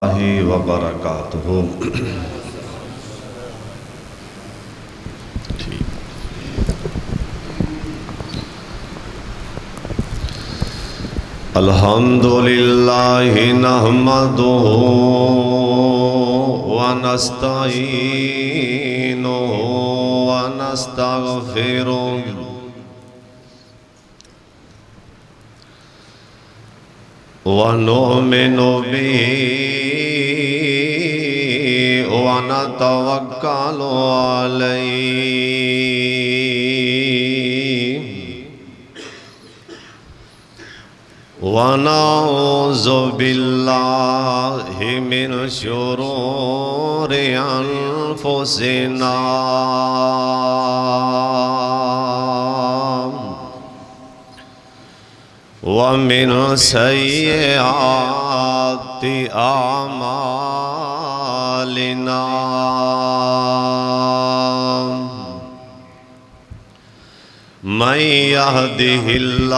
वबरकातुहू। अल्हम्दुलिल्लाहि नहमदुहू व नस्तईनुहू व नस्तगफिरुहू व नुमिनु बिही व नतवक्कलु अलैहि व नऊज़ु बिल्लाहि मिन शुरूरि अनफुसिना व मिन सय्यिआति आमालिना। मन यहदिहिल्लाहु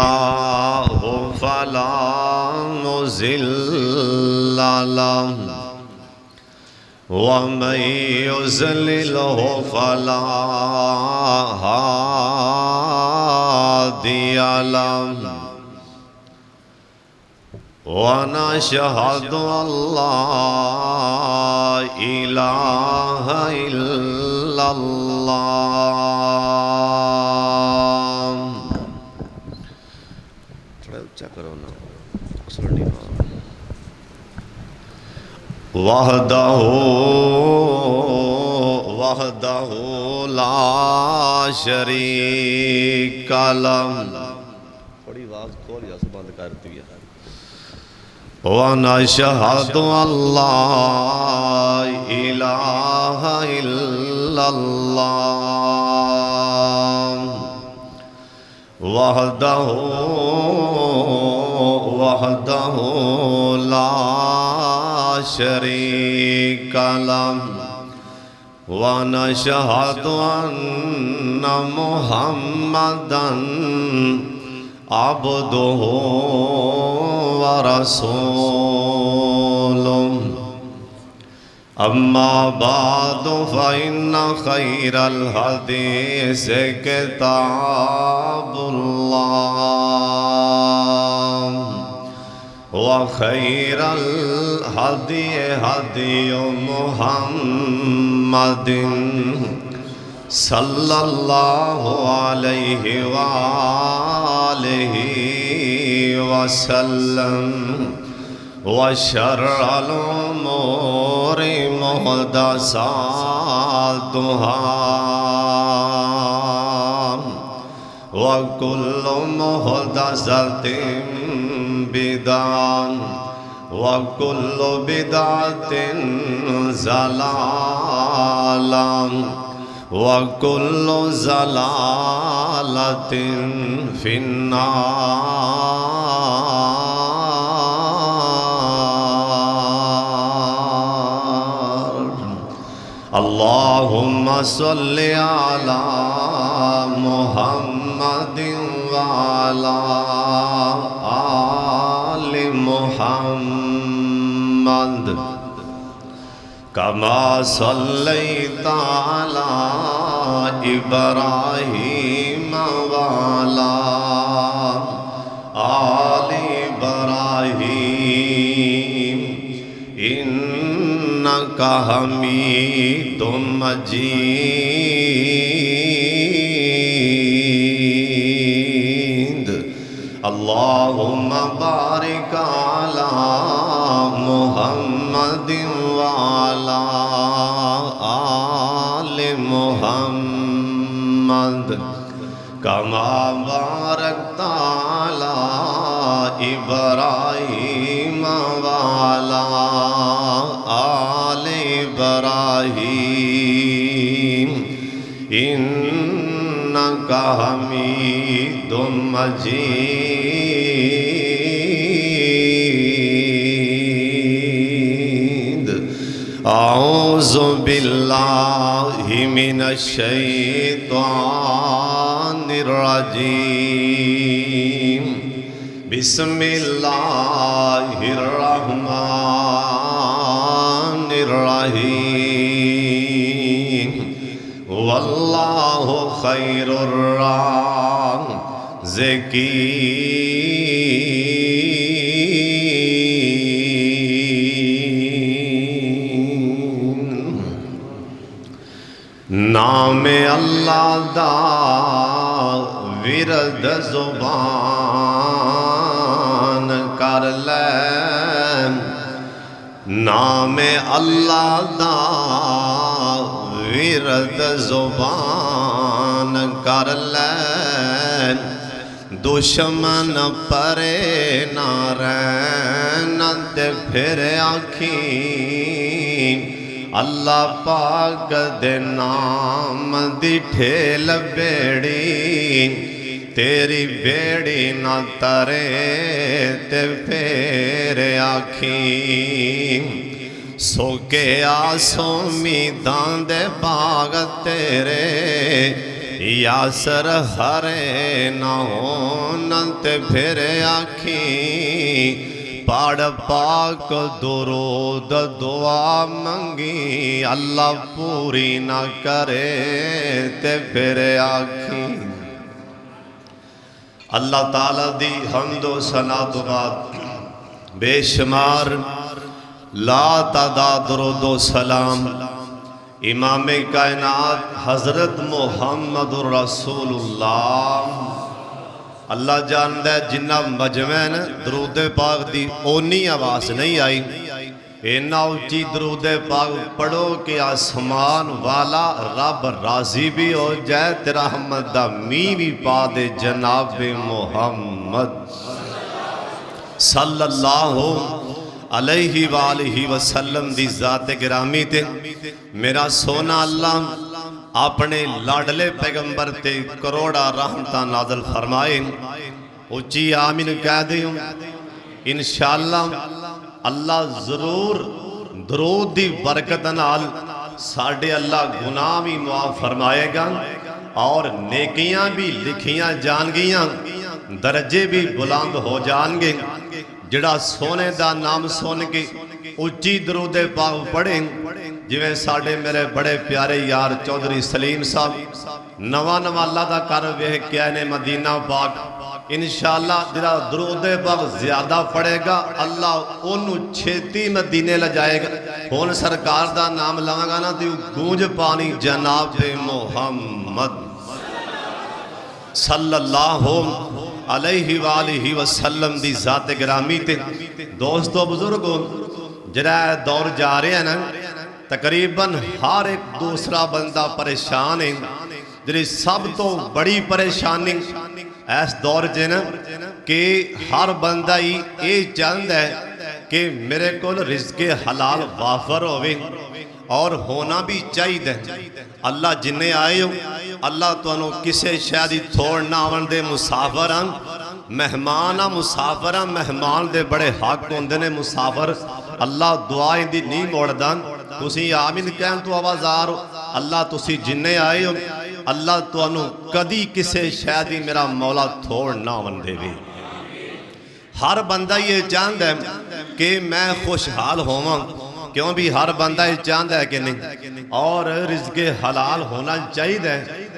फला मुज़िल्ल लहु व मन युज़्लिल्हु फला हादिय लहु व नशहदु अल्ला इलाहा इल्लल्लाह। थोड़ा ऊंचा करो ना, वहदहू ला शरीक लहु। थोड़ी आवाज खोल या बंद कर दिया। व नशहदु अल्ला इलाहा इल्लल्लाह वहदहू ला शरीक लहु व नशहदु अन्ना मुहम्मदन अब्दुहु व रसूलुहु। अम्मा बादु फ़इन्ना खैरल हदीस किताबुल्लाह व खैरल हदी हदी मुहम्मदिन सल्लल्लाहु अलैहि वालिहि वसल्लम व शर्रल उमूरि मुहदसातुहा व कुल्लु मुहदसतिन बिदअह व कुल्लु बिदअतिन ज़लालह व कुल्लु ज़लालतिन फिन्नार। अल्लाहुम्मा सल्लि अला मुहम्मदिन व अला आलि मुहम्मद कमा सल्लैता अला इब्राहीम व अला आलि इब्राहीम इन्नका हमीदुम मजीद। अल्लाहुम्मा बारिक अला मुहम्मदिन व अला आलि मुहम्मद कमा बारकता अला इब्राहीम व अला आलि इब्राहीम इन्नका हमीदुम मजीद। औज़ु बिल्लाहि मिनश शैतानिर रजीम। बिस्मिल्लाहिर्रहमानिर्रहीम। वल्लाहु खैरुर राज़िकीन। नाम अल्लाह दा विरद ज़ुबान कर ले, नाम अल्लाह दा विरद ज़ुबान कर ले, दुश्मन परे ना रहन ते फिर आखी अल्लाह पाक दे नाम दी ठेल बेड़ी, तेरी बेड़ी ना तरे ते फिर आखी सोके आसों मीदां दे बाग तेरे यासर हरे ना होन ते फिर आखी पढ़ पाक दुरूद दुआ मंगी अल्लाह पूरी ना करे ते फिर आखी। अल्लाह ताला दी हम्दो सना तो बाद बेशुमार ला तादाद दुरूदो सलाम इमाम कायनात हज़रत मुहम्मदुर रसूलुल्लाह। अल्लाह जानदा है जिन्ना मजमैन दरूद पाक दी ओनी आवाज़ नहीं आई, इन्ना उच्ची दरूद पाक पढ़ो कि आसमान वाला रब राजी भी हो जाए, तेरा रहमत दा मीं भी पा दे जनाब मुहम्मद सल्लल्लाहु अलैहि वालिहि वसल्लम दी ज़ात गिरामी ते मेरा सोना अल्लाह अपने लाडले पैगंबर ते करोड़ा रहमतां नाज़िल फरमाए। उच्ची आमीन कह दियो इंशाअल्लाह अल्लाह जरूर दरूद दी बरकत नाल साडे अल्लाह गुनाह भी मुआफ फरमाएगा और नेकियां भी लिखियां जानगियां, दर्जे भी बुलंद हो जाएंगे। जिहड़ा सोने दा नाम सुन के उच्ची दरूद पाक पढ़े, जिवें साडे मेरे बड़े प्यारे यार चौधरी सलीम साहब नवा नवा अल्लाह दा कर वेख के आए ने मदीना पाक, इंशाअल्लाह जिहड़ा दरूद पाक ज्यादा पढ़ेगा अल्लाह ओनू छेती मदीने ले जाएगा। हुण सरकार दा नाम लवांगा ना तो गूंज पानी जनाब मुहम्मद सल्लल्लाहु अलैहि वालिहि वसल्लम दी ज़ात गिरामी ते। दोस्तों बुजुर्गो जरा दौर जा रहे हैं ना, तकरीबन हर एक दूसरा बंदा परेशान है। जी सब तो बड़ी परेशानी इस दौर च ना कि हर बंदा ही ये चाहता है कि मेरे को रिज़्क़े हलाल वाफर होवे और होना भी चाहिए। अल्लाह जिन्ने आए हो अल्लाह तुहानू किसी शय दी थोड़ ना आवन दे। मुसाफर हैं मेहमान आ, मुसाफर आ, मेहमान दे बड़े हक होंदे ने। मुसाफर अल्लाह दुआ दी नहीं मोड़दा। तुसी आमीन कहन तो आवाज़ार हो। अल्लाह तुसी जिन्ने आए हो अल्लाह तुहानू कदी किसी शय दी मेरा मौला थोड़ ना आवन देवे। हर बंदा ये चाहता है कि मैं खुशहाल होवां, क्यों भी हर बंदा ये चाहता है कि नहीं, और रिज़्क़े हलाल होना चाहिए।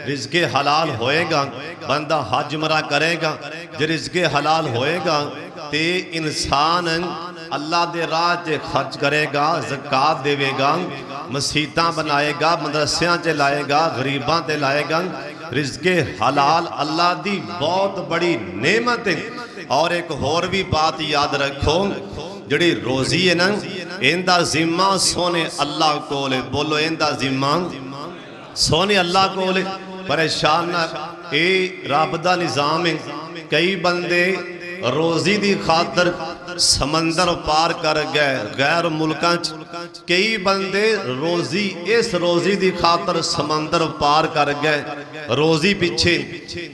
रिज़्क़े हलाल होएगा बंदा हज उमरा करेगा, जो रिज़्क़े हलाल होएगा तो इंसान अल्लाह दे राह च खर्च करेगा, ज़कात देवेगा, मसीतां बनाएगा, मदरसियां च लाएगा, गरीबां ते लाएगा। रिज़्क़े हलाल अल्लाह दी बहुत बड़ी नेमत है। और एक होर भी बात याद रखो, जिहड़ी रोज़ी है ना इनका जिम्मा सोने अल्लाह कोल। बोलो इनका जिम्मा सोने अल्लाह कोल। परेशान ना ये रब दा निज़ाम है। कई बंदे रोज़ी दी खातर समंदर पार कर गए गैर मुल्कां च। कई बंदे रोज़ी इस रोज़ी दी खातर समंदर पार कर गए रोज़ी पिछे।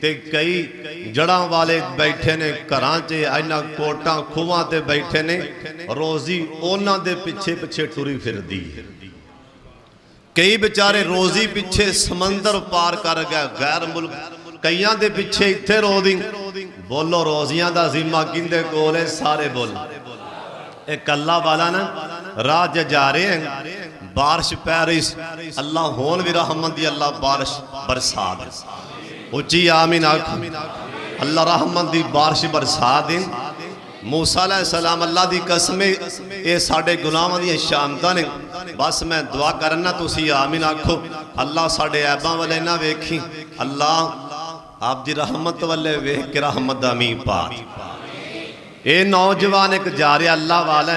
ते कई जड़ां वाले बैठे ने घरां च, इन्हां कोटां खूहां ते बैठे ने, रोज़ी उन्हां दे पिछे पिछे टुरी फिरदी। कई बेचारे रोज़ी पिछे समंदर पार कर गए गैर मुल्क, कईयां दे पिछे इत्थे रोज़ी। बोलो रोज़ियां दा जिम्मा किंदे कोल है? सारे बोलो। एक अल्लाह वाला ना राह जा रहे हैं, बारिश पै रही अल्लाह होन भी रहमत दी अल्लाह बारिश बरसा दे उच्ची आमीन आख अल्लाह रहमत दी बारिश बरसा दे मूसा अलैहिस्सलाम अल्लाह दी कसम ये साडे गुलामां दी शामतां ने बस मैं दुआ करना तुसी आमीन आखो अल्लाह साडे ऐबां वाले ना वेखी अल्लाह आप दी रहमत वाले वेख के रहमत दा मींह पा ये नौजवान एक जा रहा अल्लाह वाला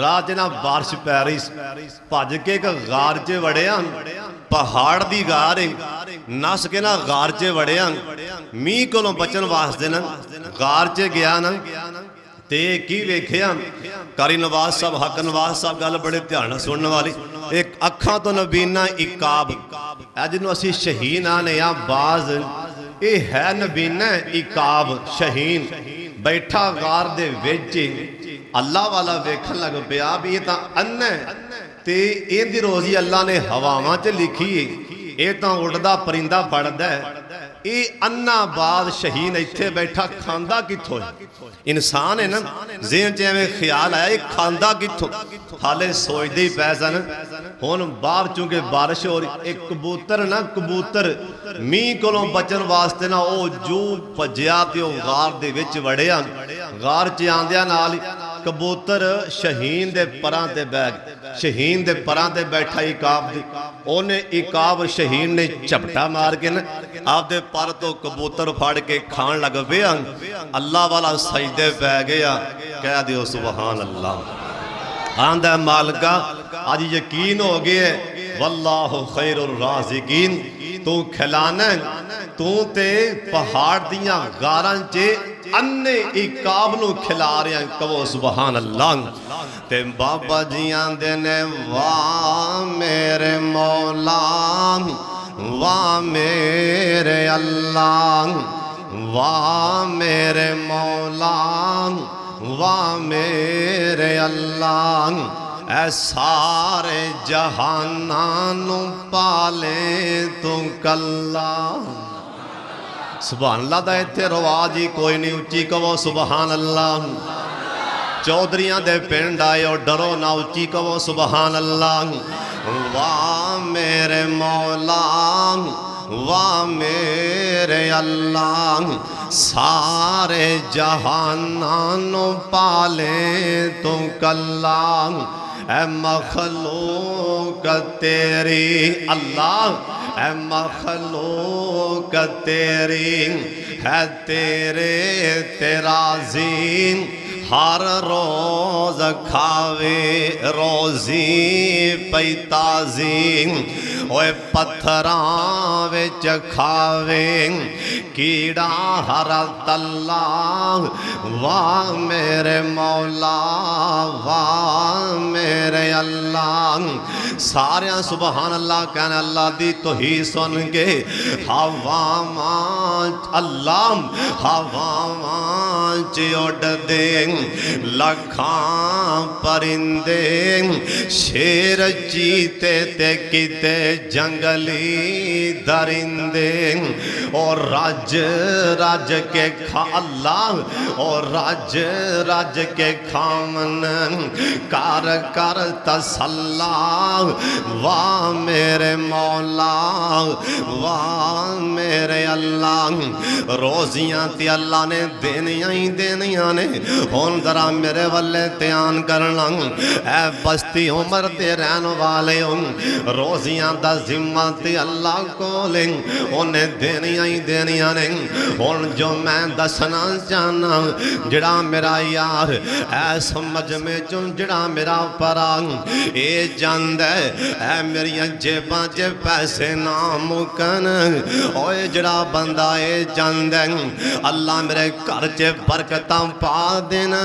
राह च ना बारिश पै रही भज के एक गार च वड़िया पहाड़ दी गार नस के ना गार च वड़िया मींह कोलों बचन वास्ते ना गार च गया ना ते की वेखिया कारी नवाज साहब हक नवाज साहब गल बड़े ध्यान सुनने वाली एक अखां तो नबीना इकाब जिन्हों असी शहीन आने या बाज ये है नबीना इकाब शहीन बैठा गार दे विच अल्लाह वाला वेखन लग पिया भी ये तां अन्ना ते इहदी रोजी अल्लाह ने हवावां च लिखी ये तां उड़दा परिंदा फड़दा ये अन्ना बाद शहीन इत्थे बैठा खांदा कित्थों इंसान है ना ज़हन च एवें ख्याल आया ये खांदा कित्थों हाले सोचदे ही पै सन हुण बाहर चूंकि बारिश हो रही एक कबूतर ना कबूतर मींह कोलों बचन वास्ते ना वो जू भज्जिया ते वो गार दे विच वड़िया गार च आंदिया नाल कबूतर शहीन दे परां ते बैठ शहीन दे परां ते बैठा इकाब दी ओने इकाब शहीन ने झपटा मार के ना आपदे पर तो कबूतर फाड़ के खान लग पिया अल्लाह वाला सजदे पै गया कह दियो सुबहान अल्लाह आंदा मालिका अज यकीन हो गया वल्लाहु खैरुर राज़िकीन तू खिलाना तू ते पहाड़ दियां गारां च अन्ने इकाब नू खिला रहा कहो सुबहान अल्लाह ते बाबा जी आंदे ने वाह मेरे मौला वाह मेरे अल्लाह वाह मेरे मौला वाह मेरे अल्लाह ऐ सारे जहाना नू पाले तू कल्ला सुबहान अल्लाह दा इत्थे रवाज ही कोई नहीं उच्ची कहो सुबहान अल्लाह चौधरियां दे पिंड आयो डरो ना उच्ची कहो सुबहान अल्लाह वाह मेरे मौला वाह मेरे अल्लाह सारे जहाना नू पाले तू कल्ला ऐ मखलूक तेरी अल्लाह ऐ मखलूक तेरी है तेरे तेरा जीन हर रोज खावे रोजी पैताजीन ओए पत्थरां विच खावे कीड़ा हर तल्ला वाह मेरे मौला वाह मेरे अल्लाह सारे सुबहान अल्लाह कहना अल्लाह दी तो ही सुन के हवा अल्लाह हवा उड़ दे लखां परिंदे शेर चीते ते किते जंगली दरिंदे और रज रज के खा अल्लाह और रज रज के खामन कर कर तसल्ला वाह मेरे मौला वाह मेरे अल्लाह रोजियां ते अल्लाह ने देनियां ही देनियां ने हुण जरा मेरे वाले ध्यान करना ऐ बस्ती उमर ते रहन वाले रोजियां दा जिम्मा ते अल्लाह कोल उन्हें देनियां ही देनियां ने हुण जो मैं दसना चाहना जिहड़ा मेरा यार ऐ समझ में चो जिहड़ा मेरा परा ए जांदा ऐ मेरियां जेबां च पैसे ना मुकन ओए जिहड़ा बंदा ए जांदा अल्लाह मेरे घर च बरकतां पा देना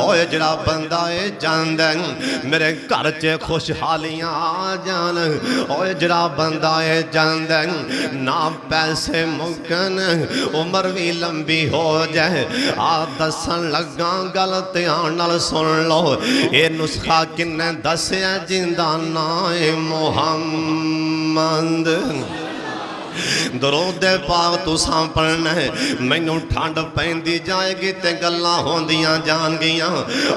ओए जिहड़ा बंदा ए जांदा मेरे घर च खुशहालियां आ जान ओए जिहड़ा बंदा ए जांदा ना पैसे मुकन उम्र भी लंबी हो जाए आ दसन लगा गल ध्यान नाल सुन लो ये नुस्खा किन्ने दसिया जिंदा ना ए मुहम्मद दरूद पाक तुसां पढ़ना है, मैनू ठंड पैंदी जाएगी ते गल्लां होंदियां जाणगियां।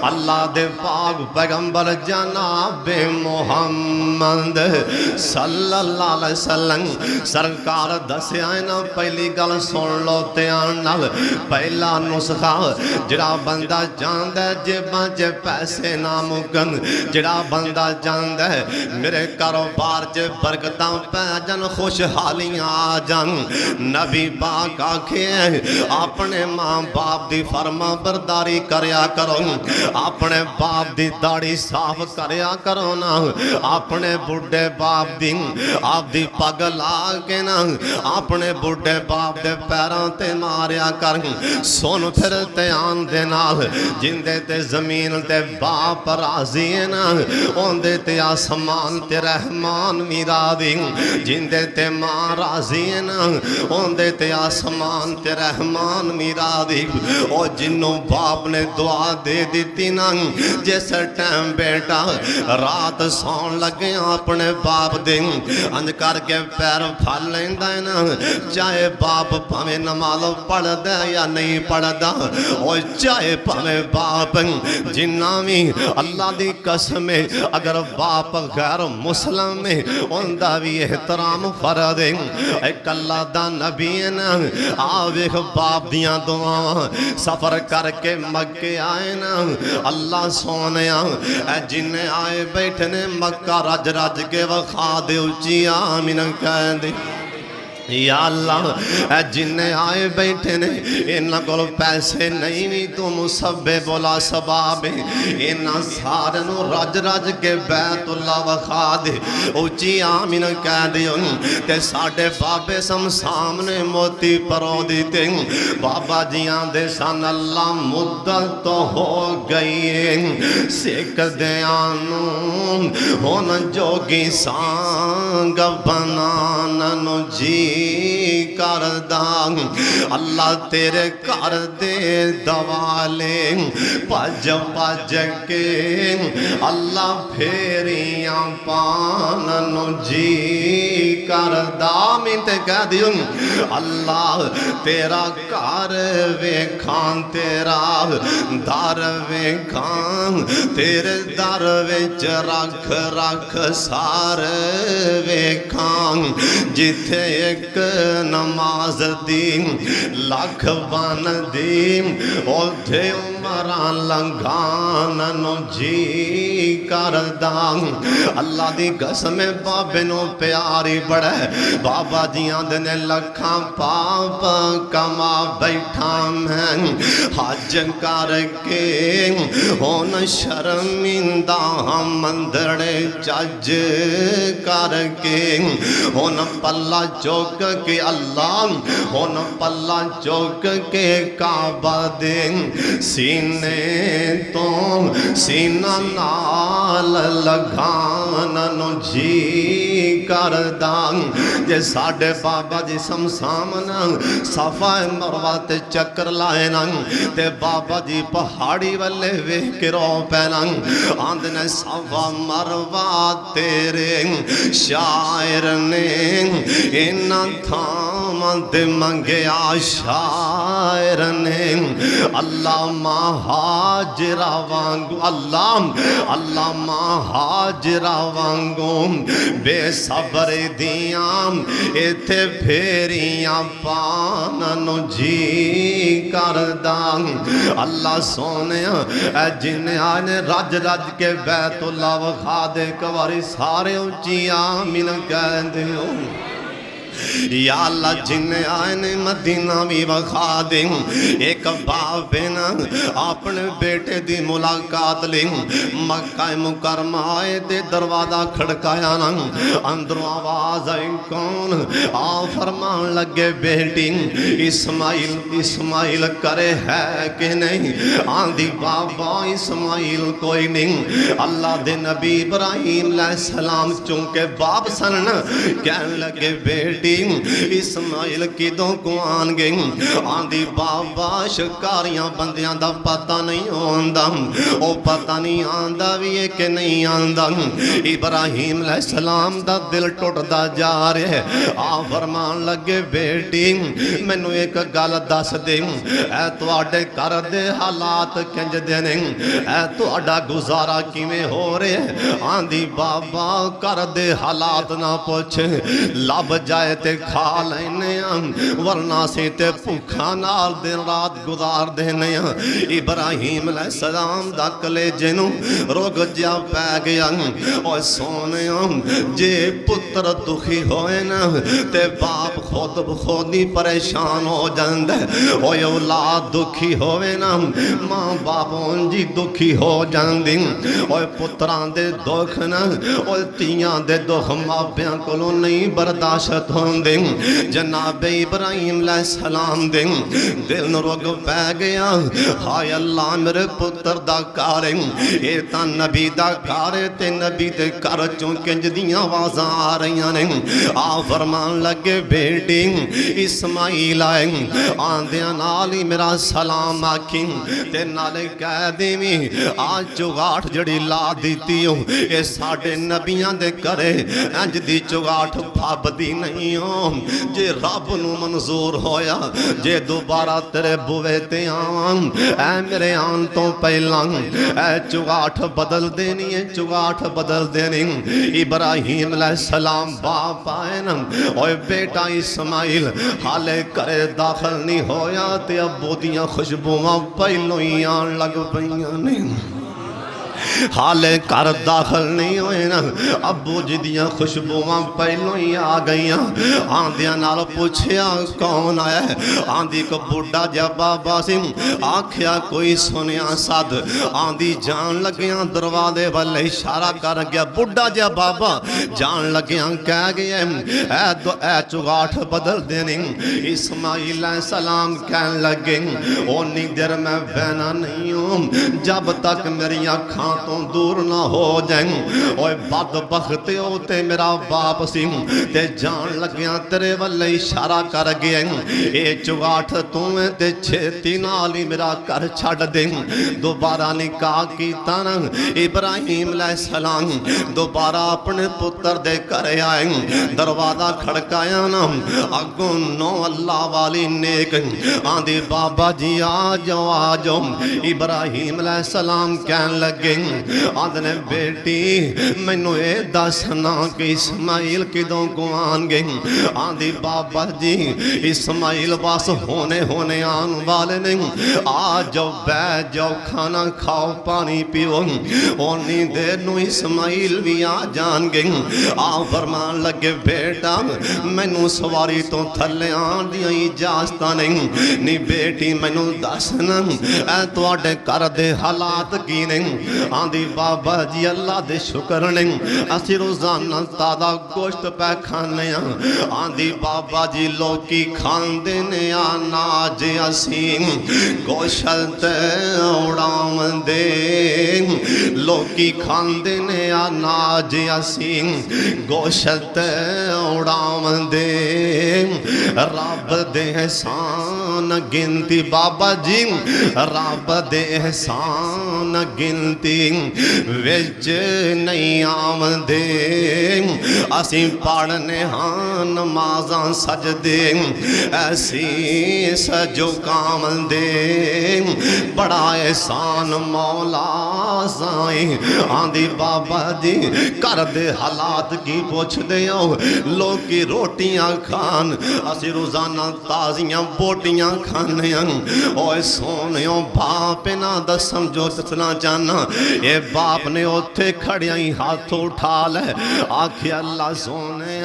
अल्लाह दे पाक पैगंबर जनाब मुहम्मद सल्लल्लाहु अलैहि वसल्लम सरकार दस्या ना, पहली गल सुन लो ध्यान नाल। पहला नुस्खा जिहड़ा बंदा जानदा जेबां च पैसे ना मुकन, जिहड़ा बंदा जानदा मेरे कारोबार च बरकतां पै जान, खुशहालियां आ जान, नबी पाक आखे अपने मां बाप की फरमा बरदारी करया करो, अपने बाप की दाढ़ी साफ करया करो ना, अपने बुढ़े बाप दी आपदी पग ला के ना अपने बुढ़े बाप के पैरों ते मारिया कर। सुन फिर ध्यान दे नाल, जिंदे ते जमीन ते बाप राजी है ना, ओंदे ते आसमान ते रहमान भी राजी, जिंदे ते मां राजी है ना, ओंदे ते आसमान ते रहमान भी राजी। और जिन्हों बाप ने दुआ दे दी ना, जिस टाइम बेटा रात सौन लगे अपने बाप दे अंज करके पैर फल लेंदा है ना, चाहे बाप भावें नमाज पढ़दा या नहीं पढ़दा, और चाहे भावें बाप जिन्ना भी अल्लाह दी कसम है, अगर बाप गैर मुस्लिम है उनका भी एहतराम फर्ज है। एक अल्लाह दा नबी है ना, आ वेख बाप दियां दुआवां, सफर करके मक्के आए ना, अल्लाह सोने जिन्ने आए बैठे ने मक्का रज रज के वखा दे, उच्ची आमीन कह दे। या अल्लाह जिन्ने आए बैठे ने इन्हां कोल पैसे नहीं भी तू मुसब्बे बोला सबाब, इन्हां सारे नूं रज रज के बैतुल्ला वखा दे, उच्ची आमीन कह दियो। ते साडे बाबे सामने मोती परो दिते, बाबा जियां दे सन अल्लाह मुद्दत तो हो गई सिख दियां नूं हुण जोगी सांग बनान जी करदा। अल्लाह तेरे घर दे दवाले भज भज के अल्लाह फेरियां पान जी करदा। मैं ते कह दियो अल्लाह तेरा घर वेखां, तेरा दर वेखां, तेरे दर विच रख रख सार वेखां, जिथे एक नमाज दी लख बन दी, उथे उमरां लंघान जी करदा। अल्लाह दी कसम बाबे नूं प्यारी बड़ा, बाबा जियां दे ने लखां पाप कमा बैठा मैं, हज करके हुण शर्मिंदा मंदड़े चज करके, हुण पल्ला चुक के अल्लाह, हुण पल्ला चुक के काबा दे सीने तो सीना नाल लगान जी करदा। जे साडे बाबा जी समसामना सफा मरवा ते चक्कर लाए ना, ते बाबा जी पहाड़ी वाले वेख के रो पैना, आंदे ने सफा मरवा तेरे शायर ने इन्ना थावां ते मंगया शायर ने, अल्लाह महाजरा वांगू, अल्लाह अल्लाह महाजरा वांगू बेसबर दियां इथे फेरियां पान जी करदा। अल्लाह सोने जिन्ने आने रज रज के बैतुल्ला वखा दे, एक बारी सारे उच्ची आमीन कह दियो। या अल्लाह जिन्ने आए ने मदीना भी वखा दे। एक बाप ने अपने बेटे की मुलाकात ली, मक्का मुकरमा आए ते दरवाजा खड़काया ना, अंदरों आवाज आई कौन? आ फरमान लगे बेटी इस्माइल, इस्माइल करे है कि नहीं? आंधी बाबा इस्माइल कोई नहीं। अल्लाह दे नबी इब्राहिम अलैहिस्सलाम चूंकि बाप सन, कहने लगे बेटी बेटी इस्माइल किदों को आनगे? आंदी बाबा शिकारियां बंदियां दा पता नहीं आंदा, ओ पता नहीं आंदा भी है कि नहीं आंदा। इब्राहिम अलैहिस्सलाम दा दिल टुटदा जा रहा है। आ फरमान लगे बेटी मैनू एक गल दस दे, ऐ तुहाडे घर दे हालात किंज दे ने, ऐ तुहाडा गुजारा किवें हो रहा है? आंदी बाबा घर दे हालात ना पुछ, लब जाए ते खा लैने वरना से ते भुखा नाल दिन रात गुजार देने। इब्राहिम अलैहिस्सलाम दा कलेजे नूं रोग जा पै गया। और सोने जे पुत्र दुखी होए ना ते बाप खुद खुद ही परेशान हो जांदा है। ओए औलाद दुखी होवे ना मां बाप जी दुखी हो जांदी। ओए पुत्रां दे दुख ना ओए तियां दे दुख मापियां कोलों नहीं बर्दाश्त होंदे। जनाब इब्राहिम अलैहिस्सलाम दे दिल नूं रोग पै गया। हाय अल्लाह मेरे पुत्र दा घर ये तां नबी दा घर ते नबी दे घर चों किंज दियां आवाज़ां आ रहीआं ने। आ फरमान लगे बेटी इस्माइल आए आंदियां नाल ही मेरा सलाम आखी ते नाले कह देवी आ चुगाठ जड़ी ला दी हो ये साडे नबियां दे घरे इंज दी चुगाठ फबदी नहीं हो। जे रब नूं मंजूर होया जे दोबारा तेरे बुवे ते आवां ऐ मेरे आन तो पहला ऐ चुगाठ बदल देनी है, चुगाठ बदल देनी। इब्राहिम अलैहिस्सलाम बाप आए ना ओए बेटा इस्माइल हाले घरे दाखिल नहीं होया ते अब्बू दियां खुशबुआं पहलों ही आन लग पईयां ने। हाले घर दाखिल नहीं होए ना अब्बू जी दियां खुशबुआं पहलों ही आ गई। आंदियां नाल पूछया कौन आया? आंदी को बुढ़ा जा बाबा सिंह आख्या कोई सुनिया सद। आंदी जान लगिया दरवाजे वाले इशारा कर गया बुढ़ा जा बाबा जान लगिया कह गया ऐ चुगाठ बदल देनी। इस्माइल अलैहिस्सलाम कह लगे ओनी देर मैं बहना नहीं हूँ जब तक मेरी अखां तो दूर ना हो जाए। ओए बदबख्त ओ ते मेरा बाप सिंह ते जान लग्या तेरे वाले इशारा कर गया ए चुगाठ तू ते छेती नाल ही मेरा घर छड़ दे। दोबारा निकाह कीता ना इब्राहिम अलैहिस्सलाम दोबारा अपने पुत्र दे घर आए। दरवाजा खड़काया ना अगों नो अल्लाह वाली नेक आंदी बाबा जी आ जाओ। इब्राहिम अलैहिस्सलाम कहन लगे आदने बेटी मैनू ये दसना कि इस्माइल किदों को आन गए? आंदी बाबा जी इस्माइल बस होने होने आन वाले नहीं। आ जाओ बह जाओ खाना खाओ पानी पियो ओनी देर नू इस्माइल भी आ जान गए। आ फरमान लगे बेटा मैनू सवारी तो थले आन दी इजाजत नहीं। नी बेटी मैनू दसना ऐ तुहाडे घर दे हालात की ने? आंदी बाबा जी अल्लाह दे शुक्र ने असी रोजाना ताजा गोश्त पै खाने। आंदी बाबा जी लोकी खांदे ने अनाज असी गोश्त उड़ावंदे। लोकी खांदे ने अनाज असी गोश्त उड़ावंदे। रब दे एहसान गिनती बाबा जी रब दे एहसान गिनती विच नहीं आमदे। असी पढ़ने हाँ नमाज़ां सजदे ऐसी सजो काम दे। बड़ा एहसान मौला साईं। आंदी बाबा जी घर दे हालात की पुछदे हो लोग की रोटियां खान असी रोजाना ताजियां बोटियां खाने। ओए सोनियो बाप ना दसम जो दसना चाहना ये बाप ने उत्थे खड़िया ही हाथ उठा ले आखिया अल्लाह सोने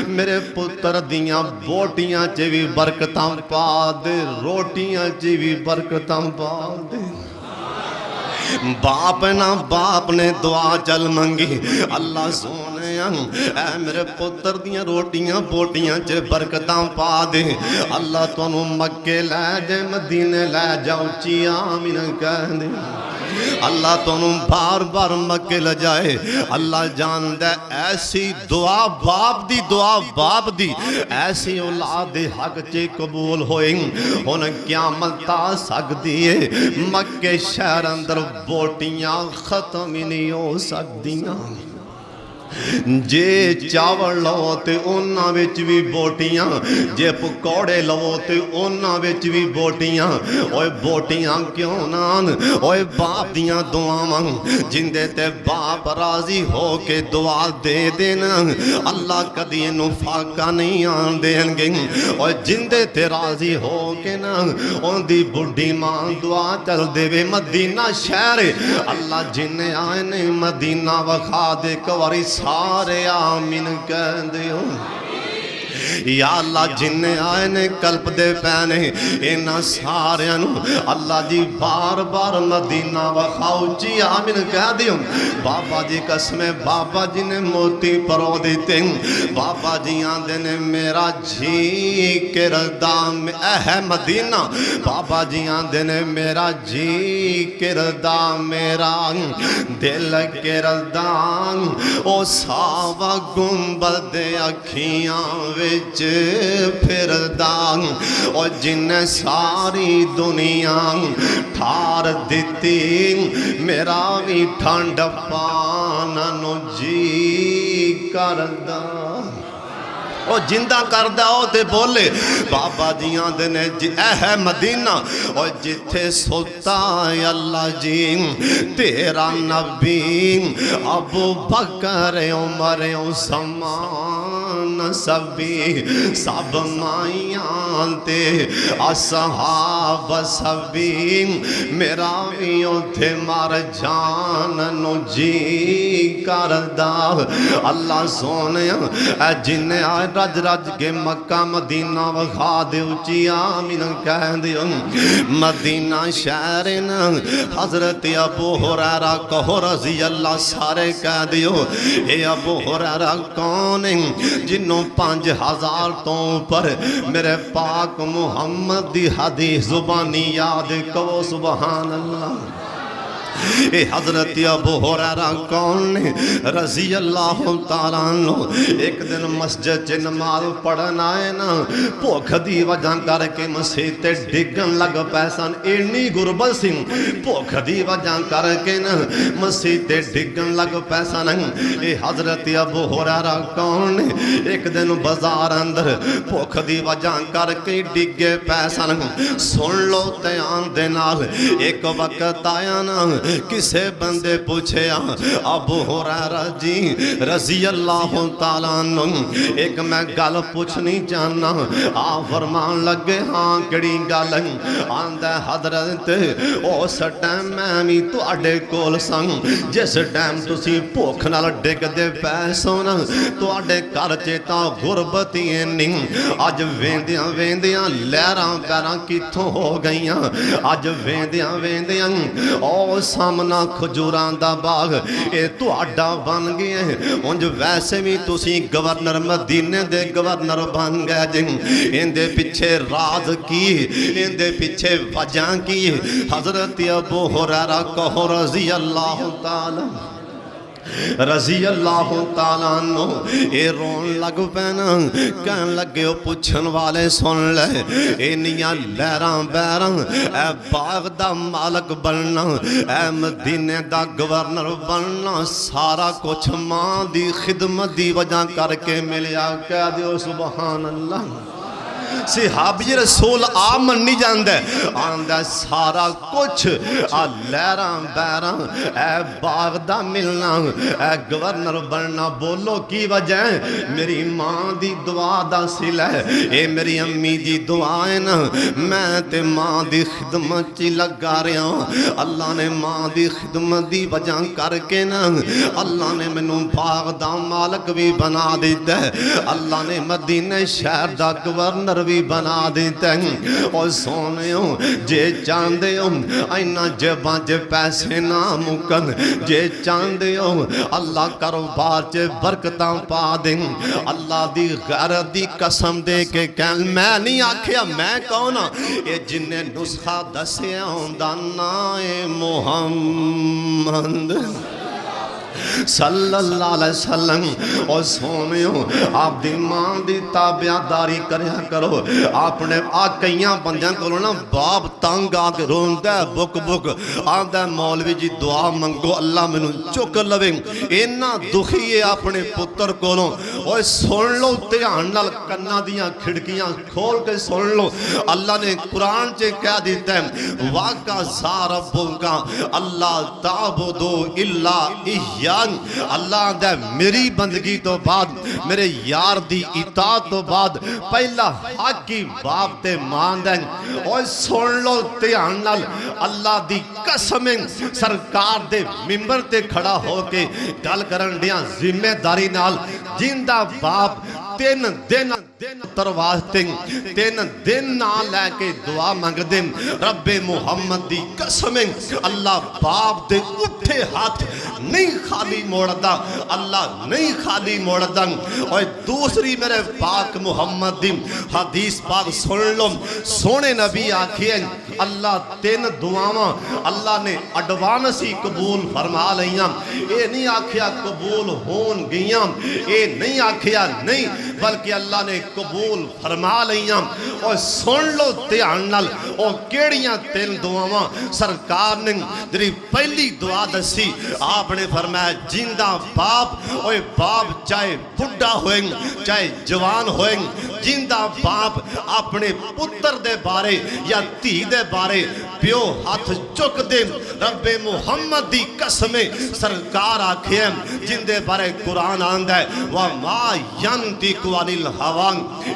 मेरे पुत्र दियां बोटियां च भी बरकतां पा दे रोटियां च भी बरकतां पा दे। बाप ना बाप ने दुआ चल मंगी अल्लाह सोने ऐ मेरे पुत्र दियां रोटियां बोटियां च बरकतां पा दे। अल्लाह तुहानू मक्के लै जाए मदीने लै जाओ ची आमीन कह दे। अल्लाह तुहानू बार बार मक्के ल जाए। अल्लाह जानदा ऐसी दुआ बाप दी ऐसी औलाद दे हक च कबूल होए हुण क़यामत आ सकदी है। मक्के शहर अंदर बोटियां खत्म ही नहीं हो सकदियां। जे चावल लो तो उन्हां विच भी बोटियां, जे पकौड़े लो तो उन्हां विच भी बोटियां। ओए बोटियां क्यों नान, ओए बाप दियां दुआवां जिंदे ते बाप राजी हो के दुआ दे देना अल्लाह कदी इनू फाका नहीं आन देणगे। ओए जिंदे ते राजी हो के ना उनदी बुढ़ी मां दुआ चल देवे। मदीना शहर अल्लाह जिन्ने आए ने मदीना वखा दे कवारी सारे आमीन कह दियो। या अल्लाह जिन्ने आए ने कल्प दे पैने इन्हां सारियां नू अल्लाह जी बार बार मदीना वखाओ जी आमीन कह दियो। बाबा जी कसमें बाबा जी ने मोती परो दिते। बाबा जी आंदे ने मेरा जी किरदा है मदीना। बाबा जी आंदे ने मेरा जी किरदा मेरा दिल किरदा ओ सावा गुंबद अखियां विच फिरदा और जिन्हें सारी दुनिया ठार दिती मेरा भी ठंड पानू जी करदा। ओ जिंदा करदा ओ ते बोले बाबा जी आंदे ने है मदीना और जिथे सोता अल्लाह जी तेरा नबी अबू बकर उमर उस्मान सभी सब माइयां ते असहाब सभी मेरा भी उथे मर जान नु जी करदा। अल्लाह सोने जिन्हें आए रज रज के मक्का मदीना वखा दे उची आमीन कह दियो। मदीना शहर न हजरत अबू हुरैरा कहो रज़ी अल्लाह सारे कह दियो। ये अबू हुरैरा कौन है जिन्हों 5000 तो ऊपर मेरे पाक मुहम्मद दी हदीस जुबानी याद कहो सुबहान अल्लाह। ए हजरत अबू हुरैरा कौन ने रज़ी अल्लाह तआला अन्हु एक दिन मस्जिद च नमाज पढ़न आए ना भुख दी वजह करके मसीह ते डिगन लग पै सन। इन्नी गुरबत सी भुख दी वजह करके ना मसीह ते डिगन लग पै सन। ए हजरत अबू हुरैरा कौन ने एक दिन बाजार अंदर भुख दी वजह करके डिगे पै सन। सुन लो ध्यान दे नाल एक वक्त आया ना किसे बंदे पूछे अबू हुरैरा जी रज़ी अल्लाह तआला अन्हु एक मैं गल पूछनी चाहना। आ फरमान लगे हाँ केड़ी गल आंदा हजरत उस टाइम मैं भी तुहाडे कोल सन जिस टाइम तुसी भुख नाल डिगदे पै सो ना तुहाडे घर च तां गुरबत ही इन्नी अज वेंदियां वेंदियां लहरां पैरां कित्थों हो गईयां। अज वेंदियां वेंदियां ओ सामना खजूरां दा बाग ये तुहाडा बन गया है। उंज वैसे भी तुसी गवर्नर मदीने दे गवर्नर बन गए जी। इहदे पिछे राज की इहदे पिछे वजह की हजरत अबू हुरैरा कहो रज़ी अल्लाह तआला रज़ी अल्लाह तआला अन्हु ये रोन लग पैना कहन लगे पुछन वाले सुन ले इन्नियां लहरां बैरां ए बाग दा मालक बनना ए मदीने दा गवर्नर बनना सारा कुछ मां दी खिदमत दी वजह करके मिलिया। कह दियो सुबहान अल्लाह। सहाबी रसूल आ मन्नी जांदा आंदा सारा कुछ आ लहरां बैरां ए बाग दा मिलना ए गवर्नर बनना। बोलो की वजह मेरी मां दी दुआ दा सिला है ए मेरी अम्मी दी दुआ है ना मैं ते मां दी खिदमत च लगा रहा। अल्लाह ने मां दी खिदमत दी वजह करके ना अल्लाह ने मैनू बाग दा मालक भी बना दिता। अल्लाह ने मदीने शहर दा गवर्नर कतर भी बना देते और सोने जे चाहते हो इन्ना जेबां च पैसे ना मुकन जे चाहते हो अल्लाह कारोबार च बरकतां पा दे अल्लाह दी गैरत दी कसम दे के कह मैं नहीं आखिया मैं कौन ये जिन्ने नुस्खा दसिया हुंदा ना ए मुहम्मद सल्लल्लाहु अलैहि वसल्लम और सोनियो आप दी मां दी ताबियादारी करया करो अपने आ कईयां बंदियां कोलों ना बाप तंग आके रोंदा बुक बुक आंदा मौलवी जी दुआ मंगो अल्लाह मैनू चुक लवे इन्ना दुखी है अपने पुत्र कोलों ओए सुन लो ध्यान नाल कन्ना दियां खिड़कियां खोल के सुन लो अल्लाह ने कुरान च कह दिता है वाका सा रब्बुका अल्लाह ताबुदु इल्ला इय्या अल्लाह दा मेरी बंदगी तो बाद मेरे यार दी इताअत तो बाद पहला हक ही बाप ते मां दा ओए सुन लो ध्यान नाल अल्लाह दी कसम सरकार दे मिंबर ते खड़ा होके गल करन दियां जिम्मेदारी नाल जिंदा बाप 3 दिन तरवास्ते 3 दिन ना लैके दुआ मंगदे रब्बे मुहम्मद दी कसम अल्लाह बाप दे उठे हाथ नहीं खाली मोड़दा अल्लाह नहीं खाली मोड़दा और दूसरी मेरे पाक मुहम्मद दी हदीस पाक सुन लो सोने नबी आखिए अल्लाह 3 दुआवां अल्लाह ने एडवांस ही कबूल फरमा लईयां ये नहीं आखिया कबूल होन गईयां ये नहीं आखिया नहीं बल्कि अल्लाह ने कबूल फरमा लईयां और सुन लो ध्यान नाल ओ केड़ियां 3 दुआवां सरकार ने जी पहली दुआ दसी आपने फरमाया जिंदा बाप ओए बाप चाहे बुढ़ा होए चाहे जवान होए जिंदा बाप अपने पुत्र दे बारे या धी दे बारे प्यो हाथ चुक दे रब्बे मुहम्मद दी कसम सरकार आखे जिंदे बारे कुरान आंदा है वा मा यंतिकु अनिल हवा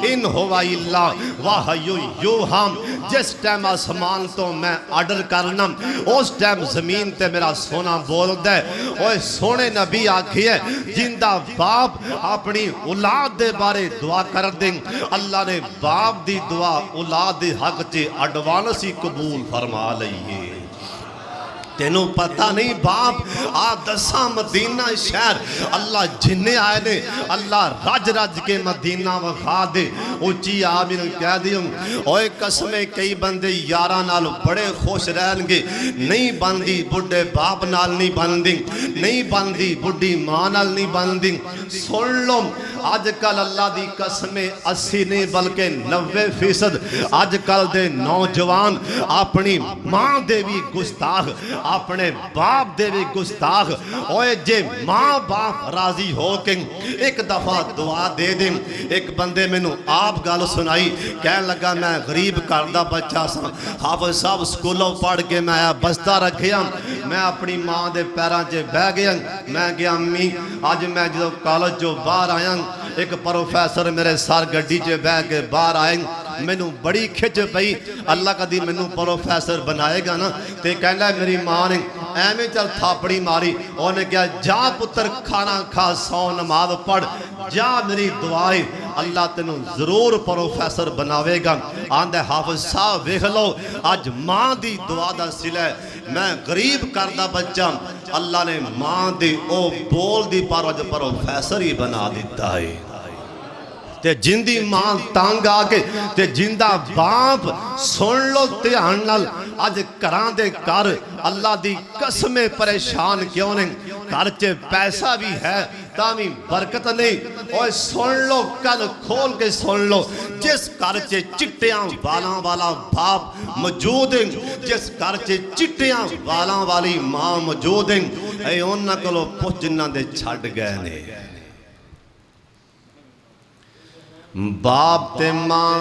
इन हुवा इल्ला वहयु युहाम जिस टाइम आसमान तो मैं ऑर्डर करना उस टाइम जमीन ते मेरा सोना बोलदा है ओए सोने नबी आखिए जिंदा बाप अपनी औलाद दे बारे दुआ कर दे अल्लाह ने बाप दी दुआ औलाद दे हक च एडवांस ही कबूल फरमा लई है तेनों पता नहीं बाप आ दसा मदीना शहर अल्लाह जिन्ने आए ने अल्लाह रज रज के मदीना वखा दे उची आ मैनू कह दियो ओए कसमें कई बंदे यारां नाल बड़े खुश रहनगे नहीं बनदी बुढ़े बाप नाल नहीं बनदी नहीं बनदी बुढ़ी मां नाल नहीं बनदी सुन लो अजकल अल्लाह दी कसमें 80 नहीं बल्कि 90% अजकल दे नौजवान अपनी मां दे भी गुस्ताख अपने बाप दे भी गुस्ताख ओए जे मां बाप राजी हो के एक दफा दुआ दे दे एक बंदे मैनू आप गल सुनाई कह लगा मैं गरीब घर दा बच्चा सा हाफिज साहब स्कूलों पढ़ के मैं आया बस्ता रखिया मैं अपनी मां दे पैरों च बह गया मैं गया अम्मी अज मैं जो कॉलेज चो बाहर आया एक प्रोफैसर मेरे सर गड्डी च बह के बाहर आए मैनू बड़ी खिच पई अल्लाह कदी मैनू प्रोफैसर बनाएगा ना तो कहना मेरी मां ने एवें चल थापड़ी मारी उन्हें कहा जा पुत्र खाना खा सौ नमाज पढ़ जा मेरी दुआए अल्लाह तेनू जरूर प्रोफैसर बनावेगा आंदा हाफिज साहब वेख लो अज मां दी दुआ दा सिला मैं गरीब घर दा बच्चा अल्लाह ने मां दी ओ बोल दी पर अज प्रोफैसर ही बना दिता है ते जिंदी मां तंग आके ते जिंदा बाप सुन लो ध्यान नाल अज घरां दे घर अल्लाह दी कसमें परेशान क्यों ने घर च पैसा भी है तावी बरकत नहीं और सुन लो कल खोल के सुन लो जिस घर च चिट्टियां वालां वाला बाप मौजूद है जिस घर च चिट्टियां वालां वाली मां मौजूद है ए उन्हां कोलों पुछ जिन्हां दे छड्ड गए ने बाप ते मां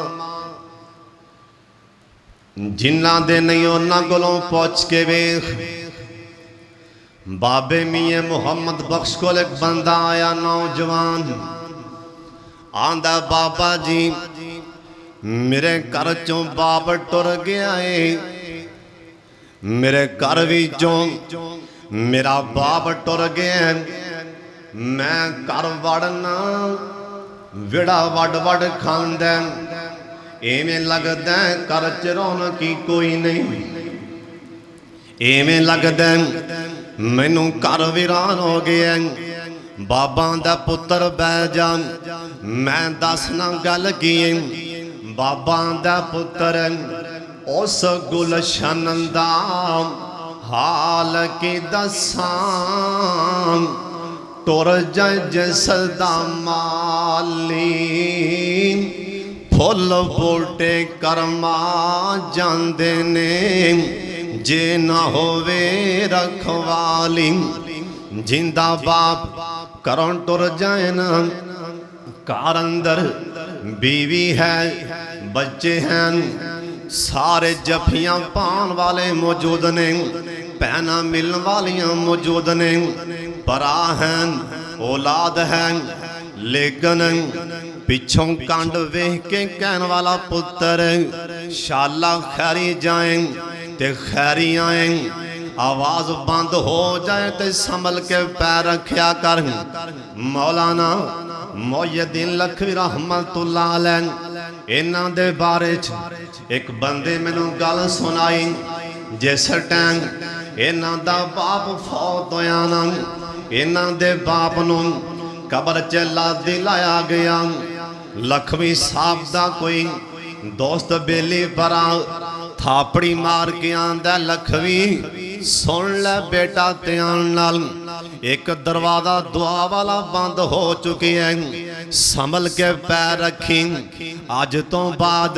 जिन्हां दे नहीं उन्हां कोलों पुछ के वेख बाबे मियां मुहम्मद बख्श को एक बंदा आया नौजवान आंदा बाबा जी मेरे घर चों बाप टुर गया है मेरे घर विचों मेरा बाप टुर गया मैं घर वड़ना विड़ा वड वड खांदा एवें लगदा कर च रौनक कोई नहीं, एवें लगदा मैनू घर वीरान हो गया। बाबा दा पुत्र बह जा, मैं दसना गल की। बाबा दा पुत्र उस गुलशन दा हाल की दसां, तुर जिस दा माली फुल बूटे कर्मा जांदे ने, जे ना होवे रखवाली। जिंदा बाप घरों टुर जाए ना, घर अंदर बीवी है बच्चे हैं, सारे जफियां पान वाले मौजूद ने, भैनां मिलन वालियां मौजूद ने, भरा हैं औलाद है, लेकिन पिछों कंड वेख के कहन वाला पुत्र शाला खैरी जाए ते खैरी आए। आवाज बंद हो जाए तो संभल के पैर रखा कर। मौलाना मोहिउद्दीन लखवी रहमतुल्लाह अलैह इन्हां दे बारे च एक बंदे मैनू गल सुनाई। जिस टाइम इन्हां दा बाप फौत होया ना, इन्हां दे बाप नू कबर च लादी लाया गया। लखवी साहब दा कोई दोस्त बेली बरा थापड़ी मार के आंदा, लखवी सुन ले बेटा ध्यान नाल, एक दरवाजा दुआ वाला बंद हो चुकी है, संभल के पैर रखी। अज तो बाद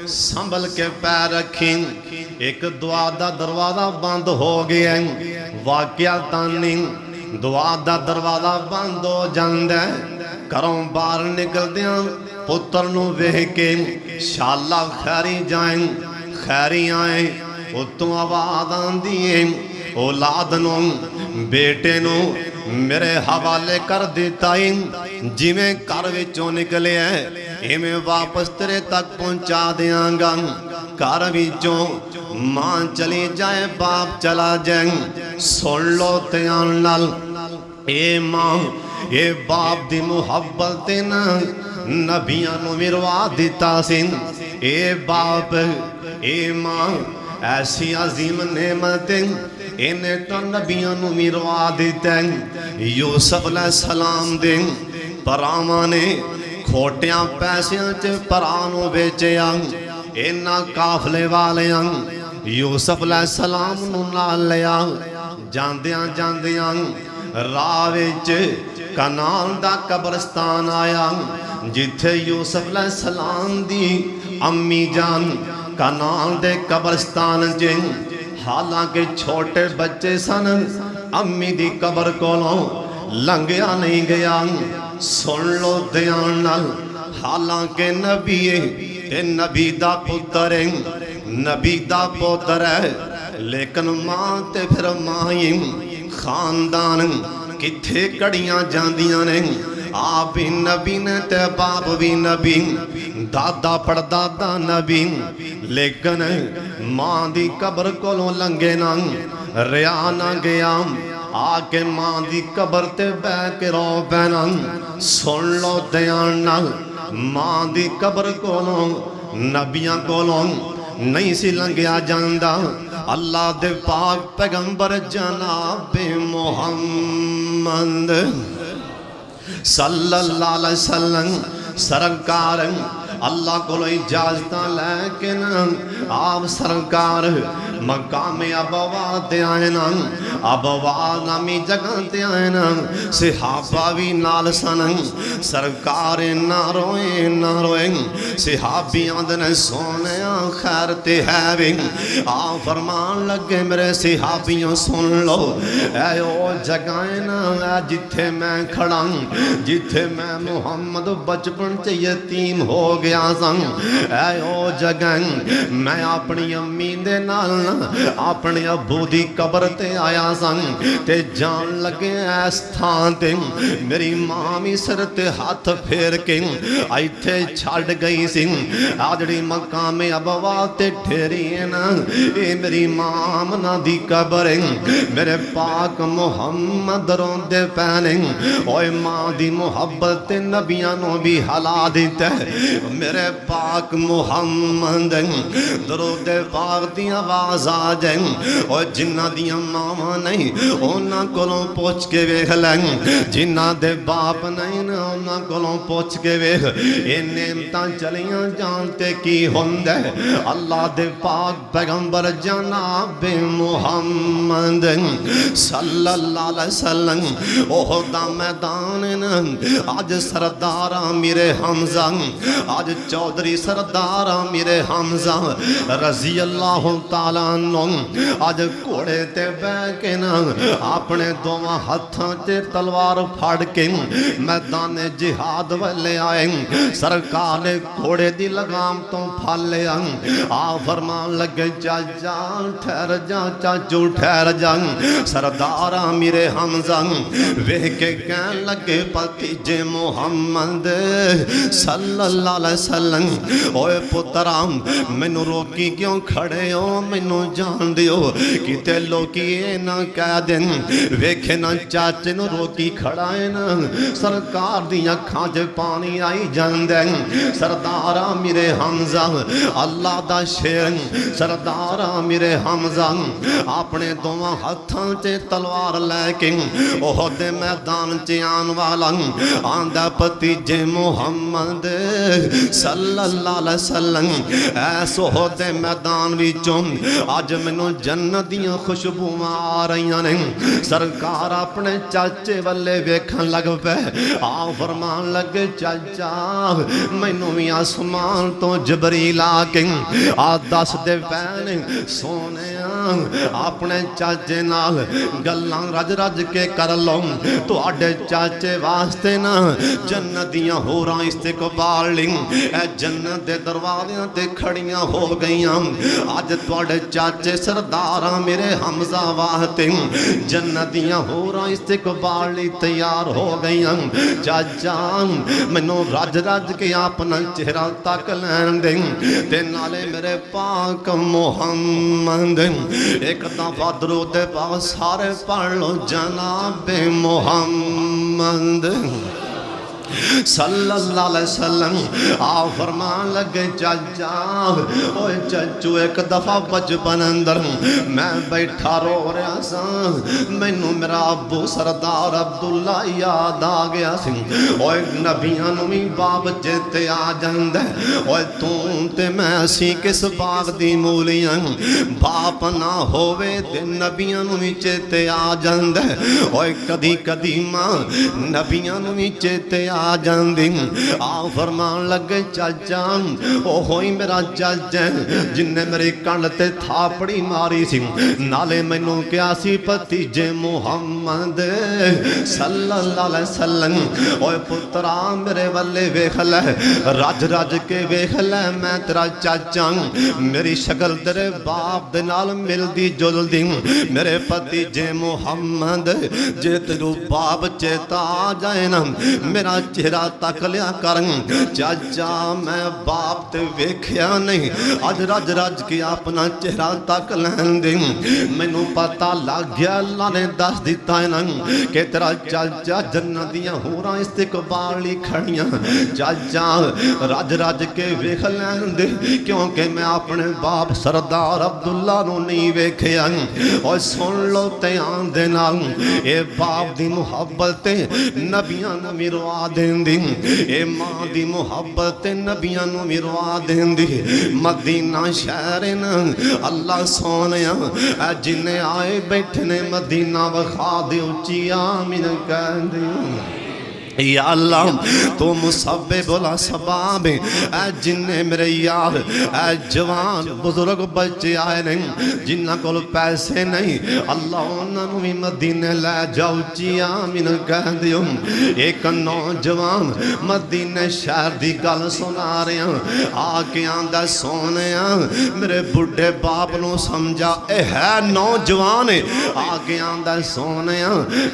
संभल के पैर रखी। एक दुआ दा दरवाजा बंद हो गया। वाकया तानी दुआ दा दरवाजा बंद हो जांदा। घरों बाहर निकलदियां पुत्र नू वेख के शाला खैरी जाए खैरी आए। उतों आवाज आंदी है, औलाद नू बेटे नू मेरे हवाले कर दिता। जिवें घर विचों निकले इवें वापस तेरे तक पहुंचा देंगा। घर विचों मां चली जाए बाप चला जाए, सुन लो ध्यान नाल। ए मां ए बाप दी मुहब्बत ना नबियां नू मिरवा दिता सी। ए बाप ए मां ऐसी अजीम नेमत इन्हें तो नबियां नू मिरवा दिता। यूसुफ अलैहिस्सलाम दे भरावां ने खोटियां पैसियां च भरा नू बेचिया। इन्हां काफले वालियां यूसुफ अलैहिस्सलाम नू नाल लिया। जांदियां जांदियां राह विच कनान दा कब्रिस्तान आया, जिथे यूसुफ अलैहिस्सलाम दी अम्मी जान कनान दे कब्रिस्तान च, हालांकि छोटे बच्चे सन, अम्मी दी कबर कोलों लंघिया नहीं गया। सुन लो ध्यान नाल, हालांकि नबी ते नबी दा पुत्र नबी दा पुत्र है, लेकिन मां ते फिर मां ही। खानदान किथे कड़ियां जांदियां ने। आप भी नबी ने ते बाप भी नबी, दादा पड़दादा नबी, लेकिन मां दी कबर कोलों लंघे ना रिया ना गया। आके मां दी कबर ते बह के रो पैना। सुन लो ध्यान नाल, मां दी कबर कोलों नबियां कोलों नहीं सी लंघिया जांदा। अल्लाह दे पाक पैगंबर जनाबे मुहम्मद सल्लल्लाहु अलैहि वसल्लम सरकार अल्लाह को इजाजत लैके न आप सरकार मकामे अबवा ते आए न। अबवा नामी जगह ते आए न। सिहाबा भी नाल सन। सरकार ना रोए ना रोए। सिहाबी आंदे सोने खैर ते है वे। आ फरमान लगे मेरे सिहाबियों सुन लो, ऐ ओ जगह न जिथे मैं खड़ा, जिथे मैं मुहम्मद बचपन च यतीम हो गया सन। ऐ ओ जगह मैं अपनी अम्मी दे नाल अपने अबू दी कबर ते आया सन ते जान लगे इस थां ते मेरी मां भी सिर ते हाथ फेर के इत्थे छड़ गई सी। आ जिहड़ी मकामे अबवा ते ठेरी है ना, ये मेरी मां ना दी कबर है। मेरे पाक मुहम्मद रोंदे पैने, ओए मां दी मुहब्बत नबियां नू भी हला दिता है। मेरे पाक मुहम्मद दरूद पाक दी आवाज आ जाए, और जिन्हां दियां मावां नहीं उन्हां कोलों पुछ के वेख लैं, जिन्हां दे बाप नहीं ना उन्हां कोलों पुछ के वेख। ये नेमतां चलियां जानते की हुंदा है। अल्लाह दे पाक पैगंबर जनाब मुहम्मद सल्लल्लाहु अलैहि वसल्लम ओहद दा मैदान अज सरदार आमिर हमजा, अज चौधरी सरदार आमिर हमजा रजी अल्लाह तआला अन्हु अज घोड़े ते बह के ना अपने दोवां हत्थां ते तलवार फड़ के मैदान जिहाद वाले आए। सरकार ने घोड़े दी लगाम तो फड़ लिया। आ फरमान लगे चाचा ठहर जा, चाचू ठहर जा। सरदार आमिर हमजा वेख के कहन लगे भतीजे मुहम्मद सल्लल्लाहु अलैहि वसल्लम, ओए पुत्रा मैनू रोकी क्यों खड़े हो, मैनू जान दियो किते लोकी ये ना कह देन वेखे ना चाचे नू रोकी खड़ा है ना। सरकार दी अखां च पानी आई जांदा। सरदार आमिर हमजा अल्लाह दा शेर, सरदार आमिर हमजा अपने दोवां हत्थां च तलवार लैके ओहद दे मैदान च आन वाला आंदा भतीजे मुहम्मद सल्लल्लाहु अलैहि वसल्लम, ऐस ओहद दे मैदान विचों अज मैनू जन्नत दियां खुशबूआं आ रहीआं ने। सरकार अपने चाचे वाले वेखन लग पे। आ फरमान लगे चाचा मैनू भी आसमान तो जबरील आके आ दस दे पैने सोने अपने चाचे नाल गल्लां रज रज के कर लो। तुहाडे चाचे वास्ते ना जन्नत दियां होरां इस्तकबाल ली जन्नत दे दरवाज़ियां ते खड़ियां हो गईयां। अज तुहाडे चाचे सरदारां मेरे हमजा वास्ते जन्नत दियां होरां इस्तकबाल ली तैयार हो गईयां। चाचा मैनू रज रज के अपना चेहरा तक लैन दे ते नाले मेरे पाक मुहम्मद एक दफा दरूद पाक सारे पढ़ लो जनाब मुहम्मद सल्लल्लाहु अलैहि वसल्लम। आ फरमान लगे चाचा ओए चाचू एक दफा बचपन अंदर मैं बैठा रो रहा सा, मैनू मेरा अबू सरदार अब्दुल्ला याद आ गया सी। ओए नबियां नूं भी बाप चेते आ जांदा, ओए तू ते मैं असी किस बाग दी मूलियां, बाप ना होवे ते नबियां नूं भी चेते आ जांदा। ओए कदी कदी मां नबियां नूं भी चेते आ जांदी। आ फरमान लगे चाचा ओहो ही मेरा चाचा जिन्ने मेरे कण ते थापड़ी मारी सी, नाले मैनू क्या सी भतीजे मुहम्मद सल्लल्लाहु अलैहि वसल्लम। ओए पुत्रा मेरे वाले वेख लै, रज रज के वेख लै, मैं तेरा चाचा मेरी शक्ल तेरे बाप दे नाल मिलदी जुलदी। मेरे भतीजे मुहम्मद जे तेरू बाप चेता आ जाए ना मेरा चेहरा तक लिया कर। चाचा मैं बाप ते वेख्या नहीं, अज रज रज के अपना चेहरा तक लैन दे। मैनू पता लग गया अल्लाह ने दस दिता है ना कि तेरा चाचा जन्नत दियां होरां इस्तकबाल ली खड़ियां। चाचा रज रज के वेख लैन दे क्योंकि मैं अपने बाप सरदार अब्दुल्ला नू नहीं वेख्या। और सुन लो ध्यान दे नाल ए बाप दी मुहब्बत नबियां नू मिरवा देंदी, ए मां दी मुहब्बत नबियां नू मिरवा देंदी। मदीना शहर न अल्लाह सोनिया जिन्ने आए बैठे ने मदीना वखा दे उच्ची आमीन कहंदे। या अल्लाह तो मुसब्बे बोला सबाब ऐ जिन्ने मेरे यार ऐ जवान बुजुर्ग बच्चे आए नहीं जिन्हां कोल पैसे नहीं अल्लाह उन्होंने भी मदीने लै जाओ जी आमीन कह दियो। एक नौजवान मदीने शहर की गल सुना रहा आके आंदा सोने मेरे बुढ़े बाप नूं समझा ए है नौजवान आके आंदा सोने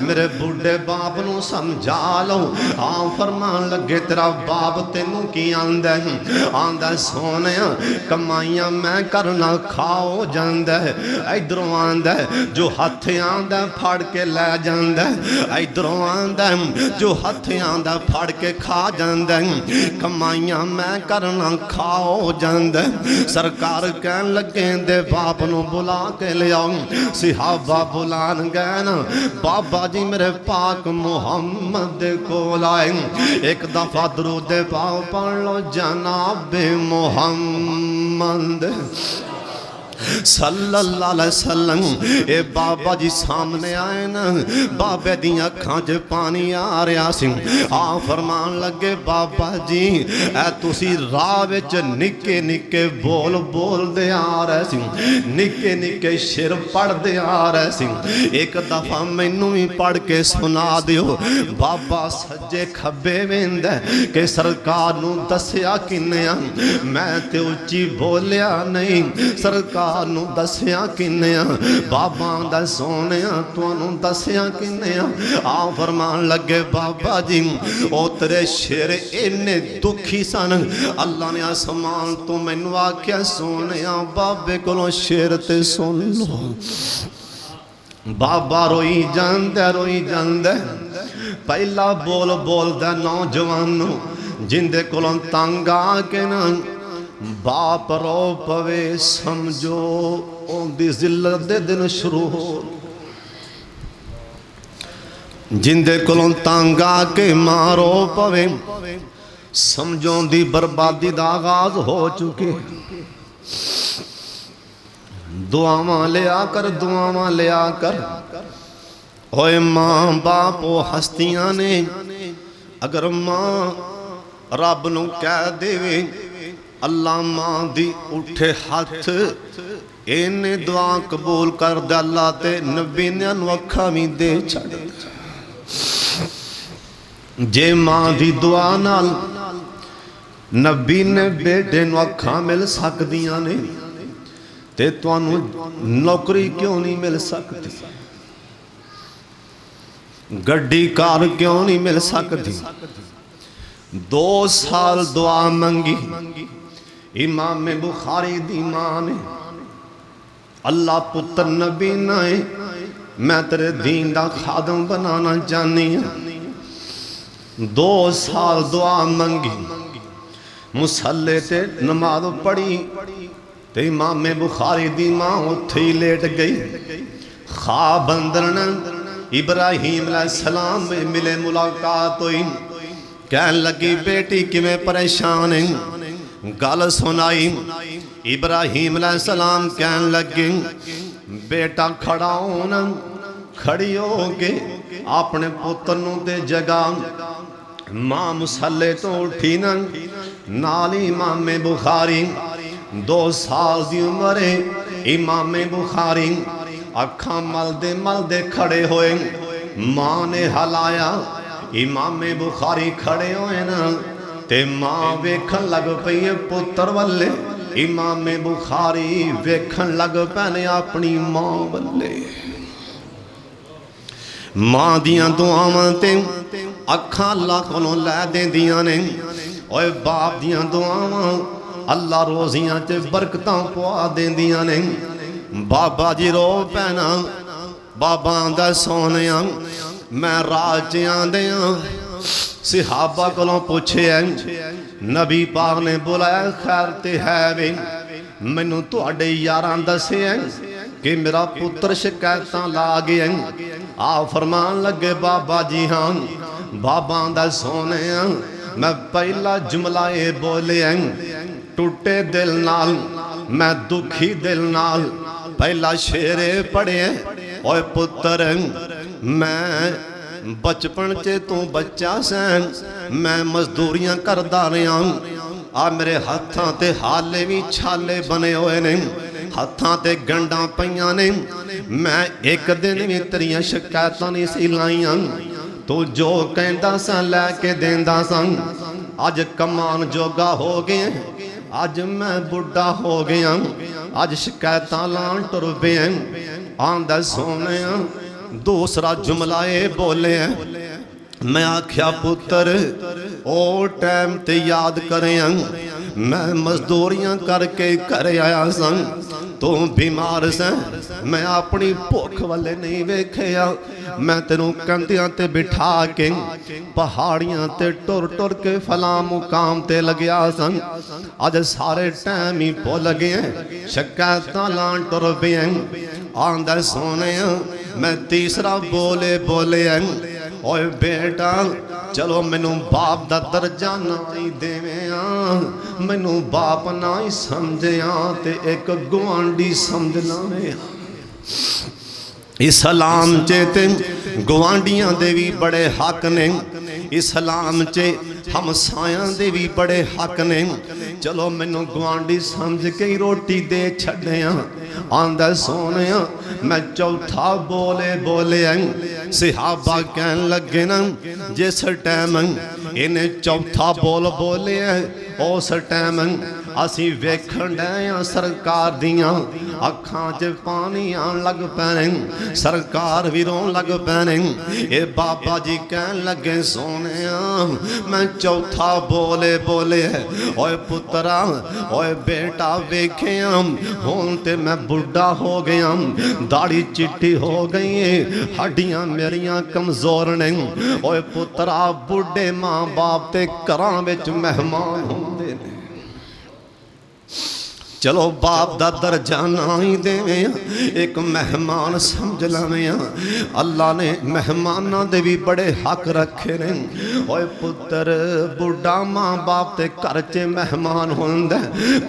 मेरे बुढ़े बाप नूं समझा लो। हाँ फरमान लगे तेरा बाप तेनू की आंदा आंदा सोने कमाइयां मैं करना खाओ जांदा इधरों आंदा जो हथ आंदा फड़ के लै जांदा इधरों आंदा जो हथ आंदा फड़ के खा जांदा कमाइयां मैं करना खाओ जांदा। सरकार कहन लगे दे बाप नू बुला के लियाओ सिहाबा बुलान गए ना बाबा जी मेरे पाक मुहम्मद को एक दफा दरूद पाओ पढ़ लो जनाबे मोहम्मद सल्लल्लाहु अलैहि वसल्लम। ए बाबा जी सामने आए ना बाबे दी अखां च पानी आ रहा सी आ फरमान लगे बाबा जी ए तुसी राह विच निक्के निक्के बोल बोलदे आ रहे सी निक्के निक्के शेर पढ़दे आ रहे सी एक दफा मैनू भी पढ़ के सुना दियो। बाबा सज्जे खब्बे वेंदा कि सरकार नू दस्या किन्ने मैं ते उच्ची बोलिया नहीं सरकार नू दस्या किन्ने बाबा दा सोने तुहानू दस्या किन्ने आ फरमान लगे बाबा जी ओ तेरे शेर इन्ने दुखी सन अल्लाह ने आसमान तो मैनू आख्या सोने बाबे कोलों शेर ते सुन लो। बाबा रोई जांदा पहला बोल बोलदा नौजवान जिंदे कोलों तंग आके ना बाप रो पवे समझो ओंदी जिल्लत दे दिन शुरू हो जिंदे कोलों तंग आके मारो पवे समझो दी बर्बादी दा आगाज हो चुके। दुआवां लिया कर होए मां बाप ओ हस्तियां ने अगर मां रब नू कह देवे अल्लाह मां दी उठे हथ इन्ने दुआ कबूल कर दे अल्लाह ते नबी ने अखा भी दे छड़ जे मां दी दुआ नाल नबी ने बेटे नू अखा मिल सकदियां ने ते तुहानू नौकरी क्यों नहीं मिल सकती गड्डी कार क्यों नहीं मिल सकती। 2 साल दुआ मंगी इमाम बुखारी दी मां ने अल्लाह पुत्र नबी नाए मैं तेरे दीन दा खादम बनाना चाहनी हाँ। 2 साल दुआ मंगी मुसल्ले ते नमाज पढ़ी ते इमाम बुखारी दी मां उत्थे ही लेट गई। ख्वाब अंदर इब्राहीम अलैहिस्सलाम मिले मुलाकात हुई कहन लगी बेटी किवें परेशान है गल सुनाई। इब्राहीम अलैहिस्सलाम कहन लगे बेटा खड़ा होना खड़ी हो के अपने पुत्र नू ते जगा मां मुसल्ले तो उठी नाल इमाम बुखारी 2 साल की उम्र है इमाम बुखारी अखा मलदे मलदे खड़े होए मां ने हलाया इमाम बुखारी खड़े होए ना ते मां वेखन लग पई पुत्र वल्ले इमाम बुखारी वेखन लग पैने अपनी मां वल्ले। मां दियां दुआवां ते अखां अल्लाह कोलों लै देंदियां ने ओए बाप दियां दुआवां अल्लाह रोजियां च बरकतां पवा देंदियां ने। बाबा जी रो पैना बाबा आंदा सोने मैं राह च आंदियां सिहाबा कोलों पूछे नबी पाक ने बुलाया खैर ते है वे मैनू तुहाडे यारां दसे कि मेरा पुत्र शिकायतां ला गया। आ फरमान लगे बाबा जी हाँ बाबा आंदा सोने मैं पहला जुमला ये बोले टूटे दिल नाल मैं दुखी दिल नाल पहला शेरे पढ़े ओए पुत्र मैं बचपन च तू बच्चा सैन मैं मजदूरियां करदा रहा आ मेरे हत्थां ते हाले भी छाले बने हुए ने हत्थां ते गंढां पईयां ने मैं एक दिन भी तेरियां शिकायतां नहीं सी लाईयां तू जो कहंदा सा लैके देंदा सा अज कमान जोगा हो गए अज मैं बुढ़ा हो गया अज शिकायतां लाण तुर पिया आंदा सोने दूसरा जुमला ये बोले मैं आख्या पुत्र ओ टाइम ते याद करें मैं मजदूरियां करके घर आया सन तू बीमार स मैं अपनी भुख वाले नहीं वेखिया मैं तेनों कंधियां ते बिठा के पहाड़ियां ते टुर टुर के फला मुकाम ते लग्या सन अज सारे टाइम ही भुल गए शिकायतां लाण तुर पिया आंदा सोने मैं तीसरा बोले ओए बेटा चलो मैनू बाप दा दर्जा ना ही देवें मैनू बाप ना ही समझिया ते एक गुआंढी समझ लावे इस्लाम चे गुआंढियां दे भी बड़े हक ने इस्लाम चे हमसायां दे भी बड़े हक ने चलो मैनू गुआंढी समझ के रोटी दे छड़िया आंदा सोने मैं चौथा बोले सिहाबा कहन लगे ना जिस टाइम इन्हें चौथा बोले उस टाइम असी वेखण डे सरकार दियां अखां च पानी आन लग पैने सरकार भी रोन लग पैने ए बाबा जी कहन लगे सोने मैं चौथा बोले ओए पुत्रा ओए बेटा वेखिया हुण ते मैं बुढ़ा हो गया दाढ़ी चिट्टी हो गई है हड्डियां मेरियां कमजोर ने ओए पुत्रा बुढ़े मां बाप ते घरां विच मेहमान हुंदे ने चलो बाप दा दर्जा ना ही देवें एक मेहमान समझ लवें अल्लाह ने मेहमाना दे भी बड़े हक रखे ने ओए पुत्र बुढ़ा मां बाप ते घर च मेहमान हुंदा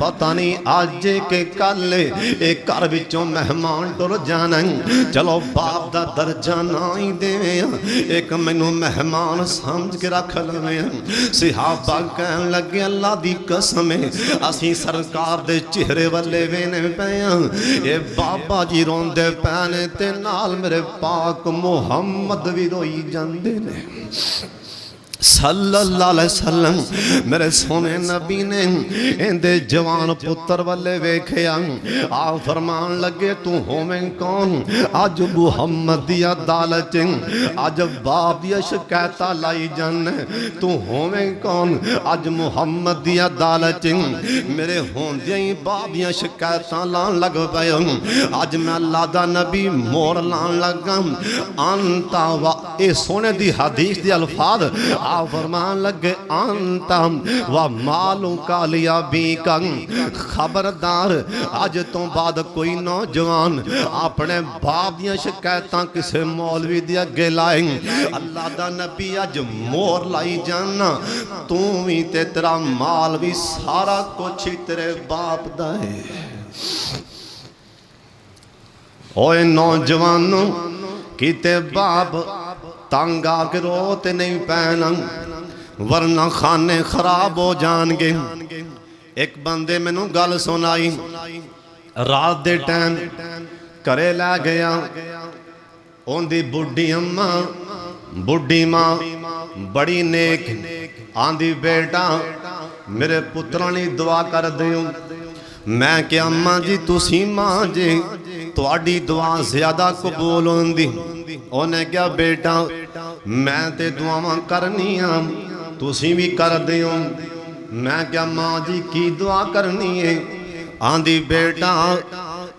पता नहीं अज के कल ए घर विचों मेहमान टुर जाना चलो बाप दा दर्जा ना ही देवें एक मैनू मेहमान समझ के रख लवें सिहाबा कहन लगे अल्लाह दी कसम असी सरकार दे चेहरे वाले वेने पैया ये बाबा जी रोंदे पैने ते नाल मेरे पाक मुहम्मद भी रोई जांदे ने सल्लल्लाहु अलैहि वसल्लम मेरे सोने नबी ने इंदे जवान पुत्र वाले वेखिया आ फरमान लगे तू होवें कौन अज मुहम्मद दी अदालत अज बाप दी शिकायत लाई जान तू होवें कौन अज मुहम्मद दी अदालत मेरे होंदे ही बाप दी शिकायत लान लग पे अज मैं अल्लाह दा नबी मोर लान लगा अंता वा ए सोने दी हदीस दी अल्फाज फरमान लगे अंतम व मालू कालिया बी खबरदार अज तो बाद कोई नौजवान अपने बाप दियां शिकायतां किसे मौलवी दे अगे लाए अल्लाह दा नबी अज मोहर लाई जाना तू भी ते तेरा माल भी सारा कुछ ही तेरे बाप दा है ओए नौजवानों किते बाप तंग आके रो ते नहीं पैना वरना खाने खराब हो जाएंगे एक बंदे मैनू गल सुनाई रात दे टाइम घरे लै गया उनदी बुढ़ी अम्मा बुढ़ी मां बड़ी नेक आंदी बेटा मेरे पुत्रा ने दुआ कर दियो मैं क्या अम्मा जी तुसी मां जी तुहाडी दुआ ज्यादा कबूल होंदी उन्हें क्या बेटा मैं ते दुआवां करनियां तुसी भी कर दियो मैं क्या मां जी की दुआ करनी है आंदी बेटा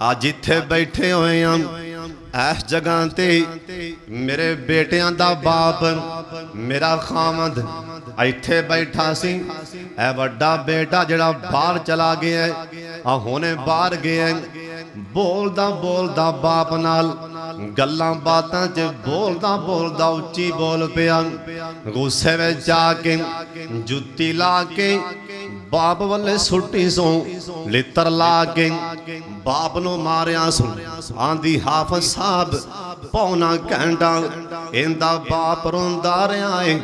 अज इत्थे बैठे होए इस जगह ते मेरे बेटियां दा बाप मेरा खामद इत्थे बैठा सी ए वड्डा बेटा जड़ा बाहर चला गया आ हुणे बाहर गया बोलदा बोलदा बाप नाल गल्लां बातां च बोलदा उच्ची बोल पिया गुस्से में जाके जुत्ती ला के बाप वाले सुट्टी सो लित्र ला के बाप नु मारिया सो आंदी हाफिज साहब पौना घंटा इंदा बाप रोंदा रहा है।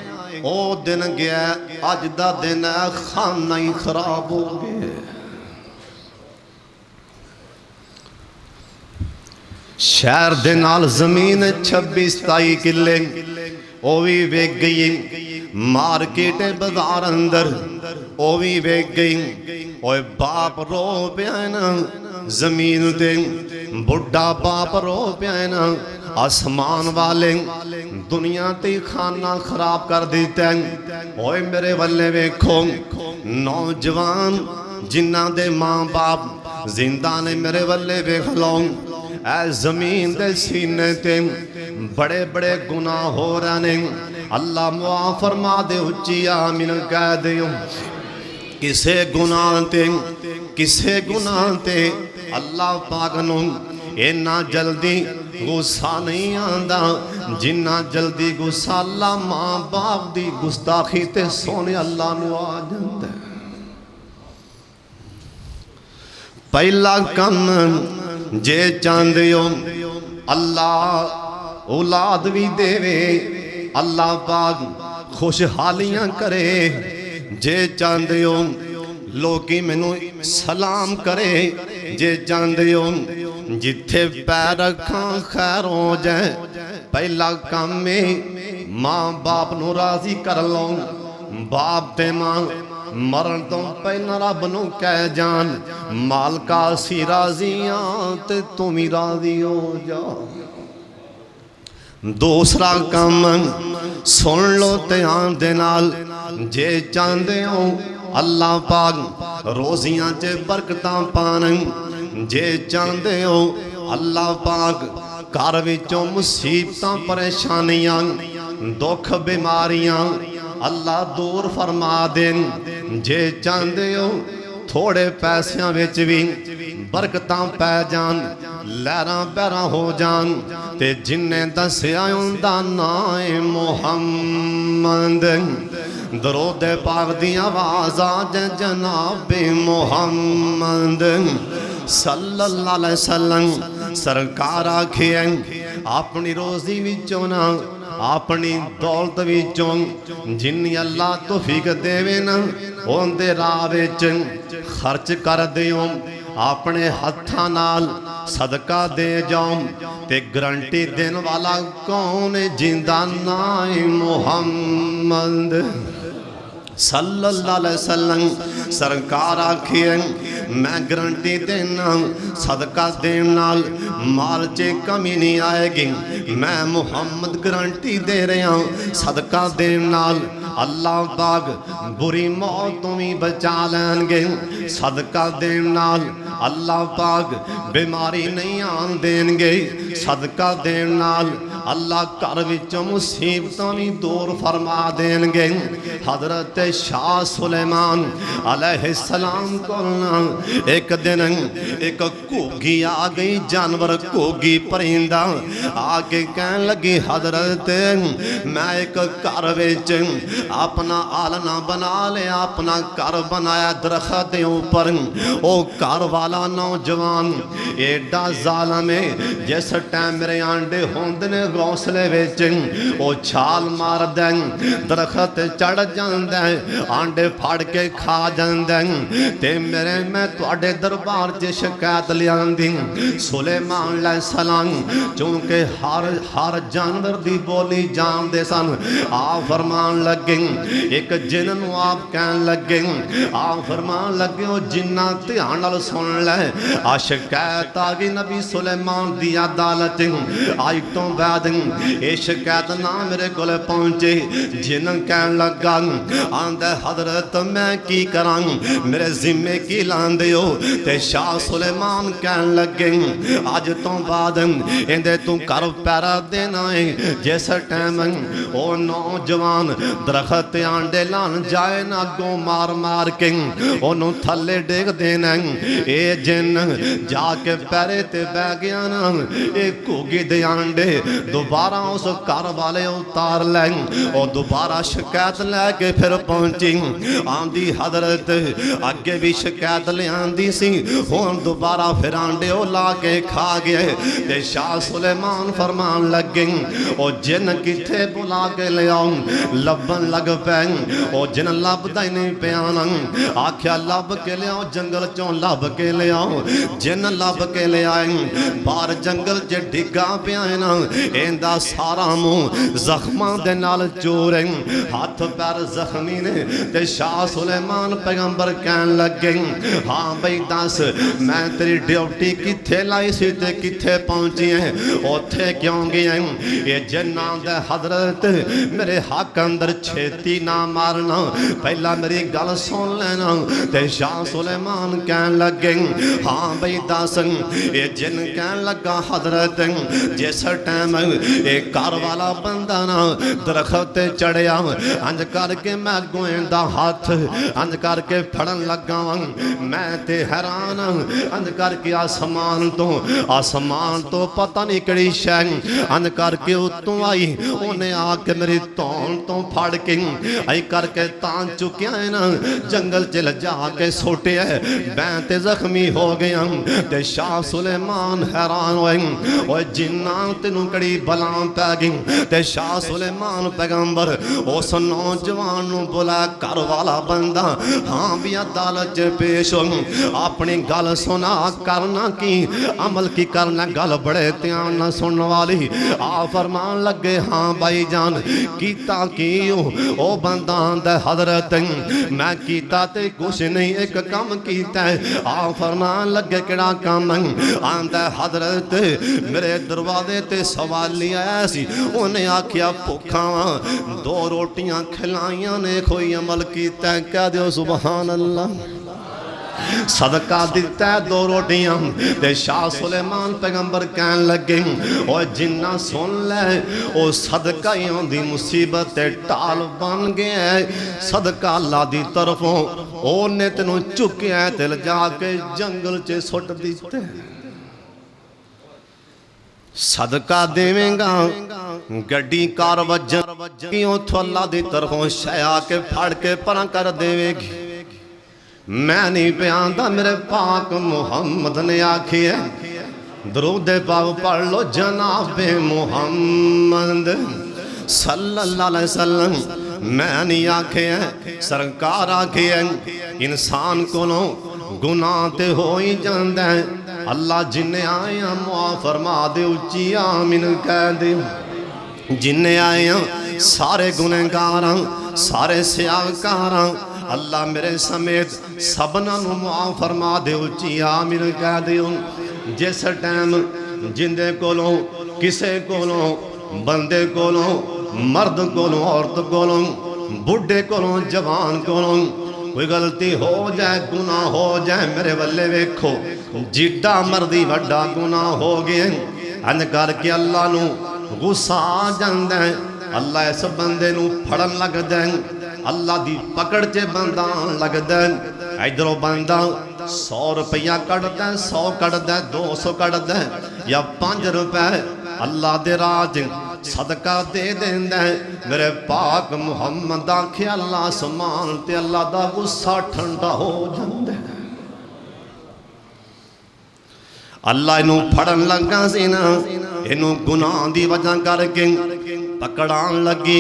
ओ दिन गया, अज दा दिन है, खाना ही खराब हो गया। शहर दे नाल जमीन 26-27 किले ओ भी वेच गई। मार्केट बाजार अंदर ओ भी वेच गई। ओए बाप रो पिया ना जमीन ते, बुढ़ा बाप रो पिया ना। आसमान वाले दुनिया ते खाना खराब कर दिता। ओए मेरे वल्ले वेखो, नौजवान जिन्हां दे मां बाप जिंदा ने, मेरे वल्ले वेख लो। ऐ जमीन दे सीने ते बड़े बड़े गुनाह हो रहे ने। अल्लाह मुआफ फरमा दे, उच्ची आमीन कह दियो। किसे गुनाह ते, किसे गुनाह ते अल्लाह पाक नूं इन्ना जल्दी गुस्सा नहीं आंदा जिन्ना जल्दी गुस्सा अल्लाह मां बाप दी गुस्ताखी ते सोने अल्लाह नूं आ जांदा। पहला कम जे चाहते हो अल्लाह औलाद भी देवे, अल्लाह पाक खुशहालियां करे। जे चाहते हो लोकी मैनू सलाम करे। जे चाहते हो जिथे पैर रखा खैर हो जाए। पहला काम है मां बाप नू राजी कर लो। बाप ते मां मरण तो पहला रब नू कह जान, मालका सी राजी हाँ ते तुम ही राजी हो जा। दूसरा काम सुन लो ध्यान दे नाल, जे चाहते हो अल्लाह पाक रोजियां च बरकतां पान। जे चाहते हो अल्लाह पाक घर विचों मुसीबतां परेशानियां दुख बीमारियां अल्लाह दूर फरमा देन। जे चाहते हो थोड़े पैसों विच भी बरकतां पै जान, लहरां पैरां हो जान। ते जिन्ने दस्या उंदा नाम है मुहम्मद। दरूद पाक दी आवाज़ आज जनाबे मुहम्मद सल्लल्लाहु अलैहि वसल्लम। सरकार आखे अपनी रोजी विचों ना, अपनी दौलत विचों जिन्नी अल्लाह तौफीक देवे ना, उनदे राह विच खर्च कर दिओ। अपने हत्थां नाल सदका दे जाओ। ते गारंटी देन वाला कौन है? जिंदा नाम मुहम्मद सल्लल्लाहु अलैहि वसल्लम। सरकार आखिए मैं गारंटी देना, सदका देन नाल माल च कमी नहीं आएगी। मैं मुहम्मद गारंटी दे रहा, सदका देन नाल अल्लाह पाक बुरी मौत तो भी बचा लेंगे। सदका देन नाल अल्लाह पाक बीमारी नहीं आन देंगे। सदका देन नाल अल्लाह घर विचों मुसीबतां भी दूर फरमा देंगे। हजरत शाह सुलेमान अलैहिस्सलाम को एक दिन एक घोगी आ गई, जानवर घोगी परिंदा आके कहन लगी हजरत मैं एक घर विच अपना आलना बना लिया, अपना घर बनाया दरख्त के ऊपर। ओ घर वाला नौजवान एडा जालम है, जिस टाइम मेरे आंडे होंदे ने घोंसले विच ओ छाल मार दे, दरख्त चढ़ जांदा है, आंडे फाड़ के खा जांदा ते मेरे मैं तुहाडे दरबार च शिकायत लियांदी। सुलेमान अलैहिस्सलाम चूंकि हर जानवर दी बोली जानदे सन, आ फरमान लगे एक जिन नूं आप कहन लगे, आ फरमान लगे ओ जिन्ना ध्यान नाल सुन ले, आ शिकायत आ गई नबी सुलेमान दी अदालत। आज तो बाद ये शिकायत ना मेरे कोल पहुंचे। जिन कहन लगा आंदा हजरत मैं की करा, मेरे जिम्मे की लांदे हो? ते शाह सुलेमान कहन लगे अज तो बाद इंदे तू कर पैरा देना है। जिस टाइम ओ नौजवान दरख्त ते आंडे लान जाए ना अगों मार मार के ओनू थले डेग देना। ये जिन जाके पैरे ते बह गया ना, ये घुगी दे आंडे दोबारा उस घर वाले उतार लैं। और दोबारा शिकायत लैके फिर पहुंची। आंदी हजरत अगे भी शिकायत लियांदी सी, हुण दोबारा फिर आंडे ओ ला के खा गए। ते शाह सुलेमान फरमान लगे ओ जिन किथे बुला के लियाओ, लभन लग पै। ओ जिन लभदा ही नहीं पिया ना, आख्या लभ के लियाओ, जंगल चों लभ के लियाओ। जिन लभ के लियाए बाहर जंगल च डिगा पिया है ना, इंदा सारा मुंह जख्मां दे नाल चूर है, हाथ पैर जख्मी ने। ते शाह सुलेमान पैगंबर कहन लगे हाँ बई दस मैं तेरी ड्यूटी किथे लाई सी ते किथे पहुंची है, उथे क्यों गया? ये जिन्ना दे हजरत मेरे हक अंदर छेती ना मारना, पहला मेरी गल सुन लेना। ते शाह सुलेमान कहन लगे हाँ बई दस। ये जिन कहन लगा हजरत जिस टाइम ये घर वाला बंदा ना दरख्त ते चढ़िया, अंज करके मैं गोएंदा हाथ अंज करके फड़न लगा, मैं ते हैरान अंज करके आसमान तो पता नहीं कड़ी शै अंज करके उत्तों आई। उन्हें आके मेरी धौन तो फड़ के आई करके तान चुकिया है ना, जंगल च जाके सोटे है, मैं ते जख्मी हो गया। ते शाह सुलेमान हैरान होए और जिन्ना तेनू कड़ी बला पै गई। ते शाह सुलेमान पैगंबर उस नौजवान नू बुला, घर वाला बंदा हाँ भी अदालत च पेश हो, अपनी गल सुना, करना की अमल की करना, गल बड़े ध्यान ना सुनने वाली। आ फरमान लगे हाँ भाई जान कीता की ओ बंदा आंदा हजरत मैं कीता ते कुछ नहीं, एक काम कीता है। आ फरमान लगे केड़ा काम? आंदा हजरत मेरे दरवाजे ते सवाली आया सी, उन्हें आख्या भुखा दो रोटियां खिलाइया ने, कोई अमल कीता? कह दो सुभान अल्लाह। सदका दिता दो रोटियां। ते शाह सुलेमान पैगंबर कहन लगे और जिन्ना सुन ले ओ सदका ही आंदी मुसीबत टाल बन गया। सदका अल्लाह दी तरफों ओने तेनू चुकिया ते जाके जंगल च सुट दिते। सदका देवेंगा गड्डी कार वजन उथों अल्लाह दी तरफों शया के फड़ के परा कर देवेगी। मैं नहीं पियांदा, मेरे पाक मुहम्मद ने आखी है दरूद पाक पढ़ लो जनाबे मुहम्मद सल्लल्लाहु अलैहि वसल्लम। मैं नहीं आखे है, सरकार आखे है इंसान को गुनाह ते हो ही जाता है। अल्लाह जिन्ने आए मुआफ फरमा दे, उच्ची आमीन कह दे। जिन्ने आए सारे गुनहगार सारे सियाकार, अल्लाह मेरे समेत सबना नू मुआफ फरमा दे, उच्ची आमीन कह दे। जिस टाइम जिंदे कोलों किसे कोलों बंदे कोलों मर्द कोलों औरत कोलों बुढ़े कोलों जवान कोलों कोई गलती हो जाए गुनाह हो जाए, मेरे वल्ले वेखो जिड्डा मर्दी वड्डा गुनाह हो गया अंज करके अल्लाह नू गुस्सा आ जांदा है। अल्लाह इस बंदे नू फड़न लगदा है, अल्लाह दी पकड़ च बंदा लगदा है। इधरों बंदा 100 रुपया कढ़दा, 100 कढ़दा, 200 कढ़दा या 5 रुपए अल्लाह दे राज सदका दे देंदा है। मेरे पाक मुहम्मद आखे अल्लाह समान ते अल्लाह दा गुस्सा ठंडा हो जांदा है। अल्लाह इनू फड़न लगा सी ना, इनू गुनाह दी वजह करके पकड़ान लगी,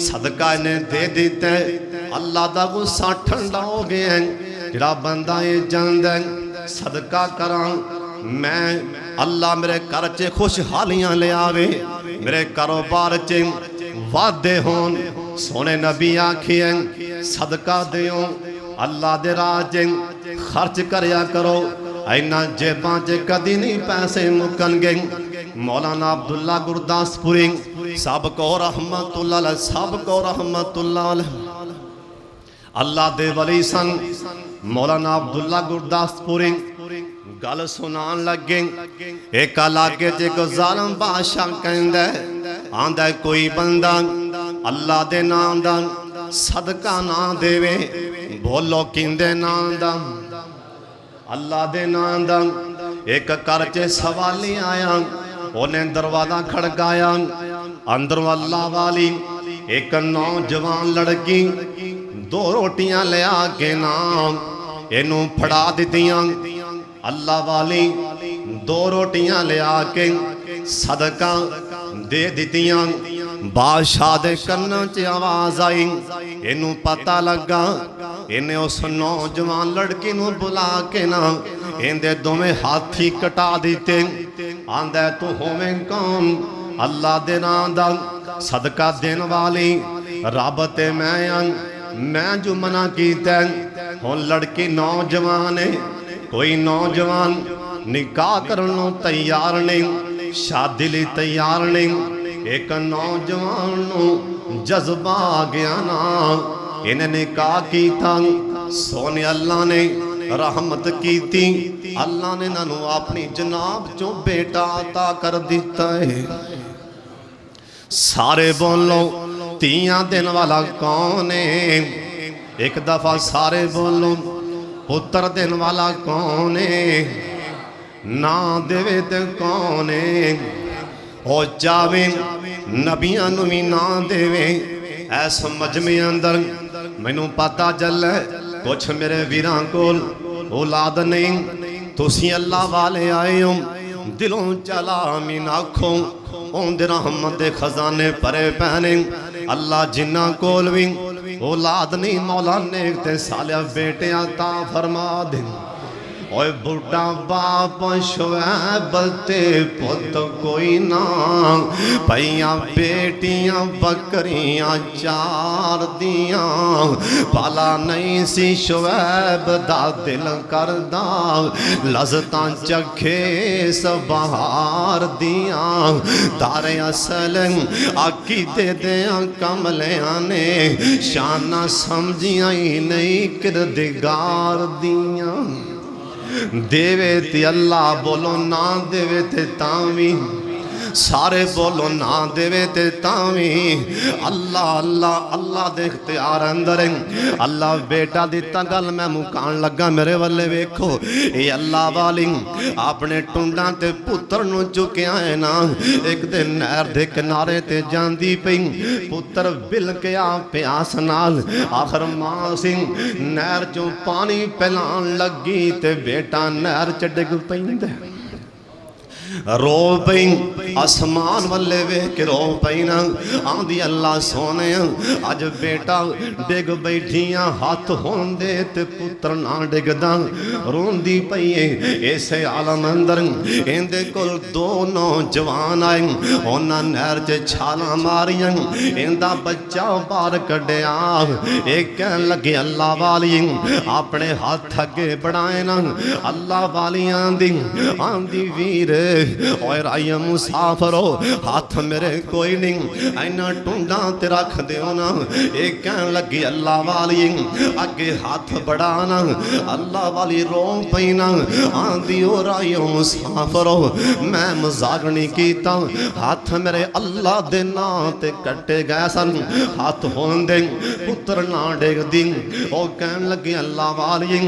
सदका इन्हें दे दिता है। अल्लाह दा गुस्सा ठंडा हो गया है। जिहड़ा बंदा ये जानदा है सदका करां मैं, अल्लाह मेरे घर च खुशहालियां ले आवे, मेरे कारोबार च वादे होन। सोने नबी आखिए सदका दियो, अल्लाह दे राह च खर्च करया करो, इन्ना जेबां च कदी नहीं पैसे मुकनगे। मौलाना अब्दुल्ला गुरदासपुरी सब को रहमतुल्लाह अलैह, सब को रहमतुल्लाह अलैह अल्लाह दे वली सन। मौलाना अब्दुल्ला गुरदासपुरी गल सुनान लगे, एक इलाके च एक जालिम बादशाह कहंदा आंदा कोई बंदा अल्लाह दे नाम दा सदका ना देवे बोलो किंदे नां दा अल्लाह दे नां दा। एक घर च सवाली आया उन्हें दरवाजा खड़काया अंदरों अल्लाह वाली एक नौजवान लड़की दो रोटियां लिया के नाम इनू फड़ा दितियां। अल्लाह वाली दो रोटियां लिया के सदका दे दितियां। बादशाह दे कन्नां च आवाज आई इनू पता लगा इन्हें उस नौजवान लड़की नू बुला के ना इहदे दोवें हाथ ही कटा दिते। आंदा तू होवें कौन? अल्लाह दे नां दा सदका देन वाली रब ते मैं जो मना कीता हुण लड़की नौजवान है। कोई नौजवान निकाह करने तैयार नहीं, शादी लई तैयार नहीं। एक नौजवान नू जज्बा आ गया ना इन्हें निकाह कीता। सोने अल्लाह ने रहमत कीती, अल्लाह ने इन्हां अपनी जनाब चों बेटा अता कर दिता है। सारे बोलो तियां दिन वाला कौन है? एक दफा सारे बोलो पुत्र दिन वाला कौन है? ना देवे ते कौन है? हो चावे नबियां नूं भी ना देवे। ऐस मजमे अंदर मैनू पता चले कुछ मेरे वीरां कोल औलाद नहीं, तुसी अल्लाह वाले आए हो दिलों चला मीन आखो उनदे रहमत दे खजाने भरे पैने। अल्लाह जिन्ना कोल भी औलाद नहीं मौला नेक ते सालिया बेटियां ता फरमा दे। ओए बुढ़ा बाप शुएब ते पुत कोई ना पईयां बेटियां बकरियां चार दियां। भला नहीं सी शुएब दा दिल करदा लज़तां चखे सबहार दियां। तारे असल अकीदे दियां कमलियां ने शाना समझियां ही नहीं किरदिगार दियां। देवे ते अल्लाह बोलो ना देवे ते तावी सारे बोलो ना देवे ते तावी अल्लाह अल्लाह अल्लाह दे इख्तियार अंदर है। अल्लाह बेटा दिता गल मैं मुकान लगा मेरे वाले वेखो ये अल्लाह वाली अपने टुंडा ते पुत्र नू चुकिया है ना। एक दिन नहर दे किनारे ते जांदी पई पुत्र बिलकिया प्यास नाल आखिर मां सिंह नहर चों पानी पिलान लगी ते बेटा नहर च डिग पैंदा रो पई आसमान वाले वेख के रो पई ना। आंदी अल्लाह सोने अज बेटा डिग बैठियां हाथ होंदे ते पुत्र ना डिगदा रोंदी पई है। इसे आलम अंदर इहदे कोल दो नौजवान आए उन्हां नहर च छालां मारियां इहदा बच्चा बाहर कढिया। एक कहन लगे अल्लाह वाली अपने हाथ अगे बढ़ाए ना। अल्लाह वाली आंदी वीर और आइया मुसाफरो हाथ मेरे कोई नहीं इन्ना टूंडा ते रख दियो ना। एक कहन लगी अल्लाह वाली अगे हाथ बढ़ाना। अल्लाह वाली रो पई ना आंदी और आइया मुसाफरो मैं मजाक नहीं कीता हाथ मेरे अल्लाह दे नां ते कटे गए सन। हाथ होंदे पुत्र ना डिगदी ओ कहन लगी अल्लाह वाली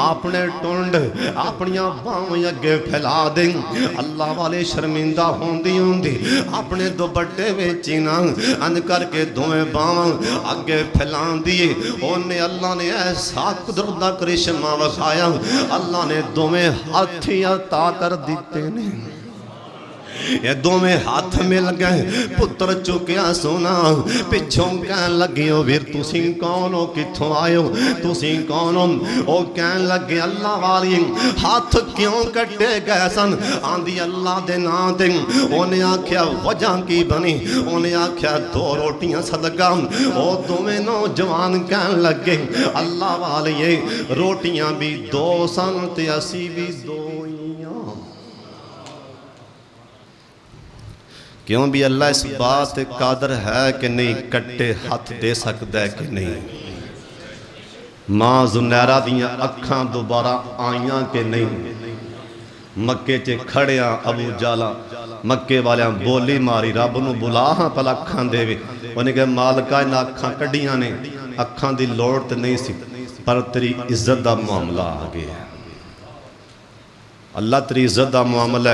अपने टुंड अपनियां बाहों अगे फैला दे। अल्लाह वाले शर्मिंदा होंदी होंदी अपने दुपट्टे विच ना अंज करके दोवें बावां अगे फैलांदी ओने अल्लाह ने ऐसा कुदरत दा करिश्मा विखाया। अल्लाह ने दोवें हाथ ही अता कर दिते ने। ये दोवें हाथ मिल गए पुत्र चुकिया सोना पिछों कहन लगी ओ वीर तुसी कौन हो किथों आए हो तुसी कौन हो? ओ कहन लगे अल्लाह वाली हाथ क्यों कटे गए सन? आंदी अल्लाह दे नां ते। उन्हें आख्या वजह की बनी? उन्हें आख्या दो रोटियां सदका। ओ दोवें नौजवान कहन लगे अल्लाह वाली रोटियां भी दो सन ते असी भी दो ही। क्यों भी अल्लाह इस बात कादर है कि नहीं कट्टे हाथ दे सकता है कि नहीं? मां जुनैरा दियां अखां दोबारा आईयां कि नहीं? मक्के च खड़िया अबू जाला मक्के वालियां बोली मारी रब नूं बुला हाँ भला अखां देवे। उन्हें कहा मालका इन्हां अखां कड्डियां ने अखां दी लोड़ ते नहीं सी, पर तेरी इज्जत दा मामला आ गया। अल्लाह तेरी इज्जत दा मामला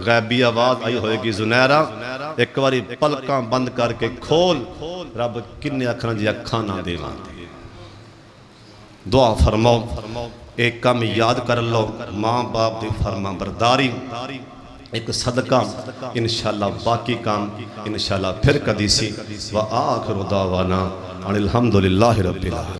गैबी आवाज आई होएगी, जुनैरा एक बारी पलकां बंद करके खोल, रब किन्ने अखरां दी अखां ना देवांगे। दुआ फरमाओ, एक काम याद कर लो, माँ बाप की फरमा बरदारी, एक सदका, इंशाअल्लाह बाकी काम इंशाअल्लाह फिर कदी सी। व आखिर दावाना अनिल हम्दुलिल्लाहि रब्बिल आलमीन।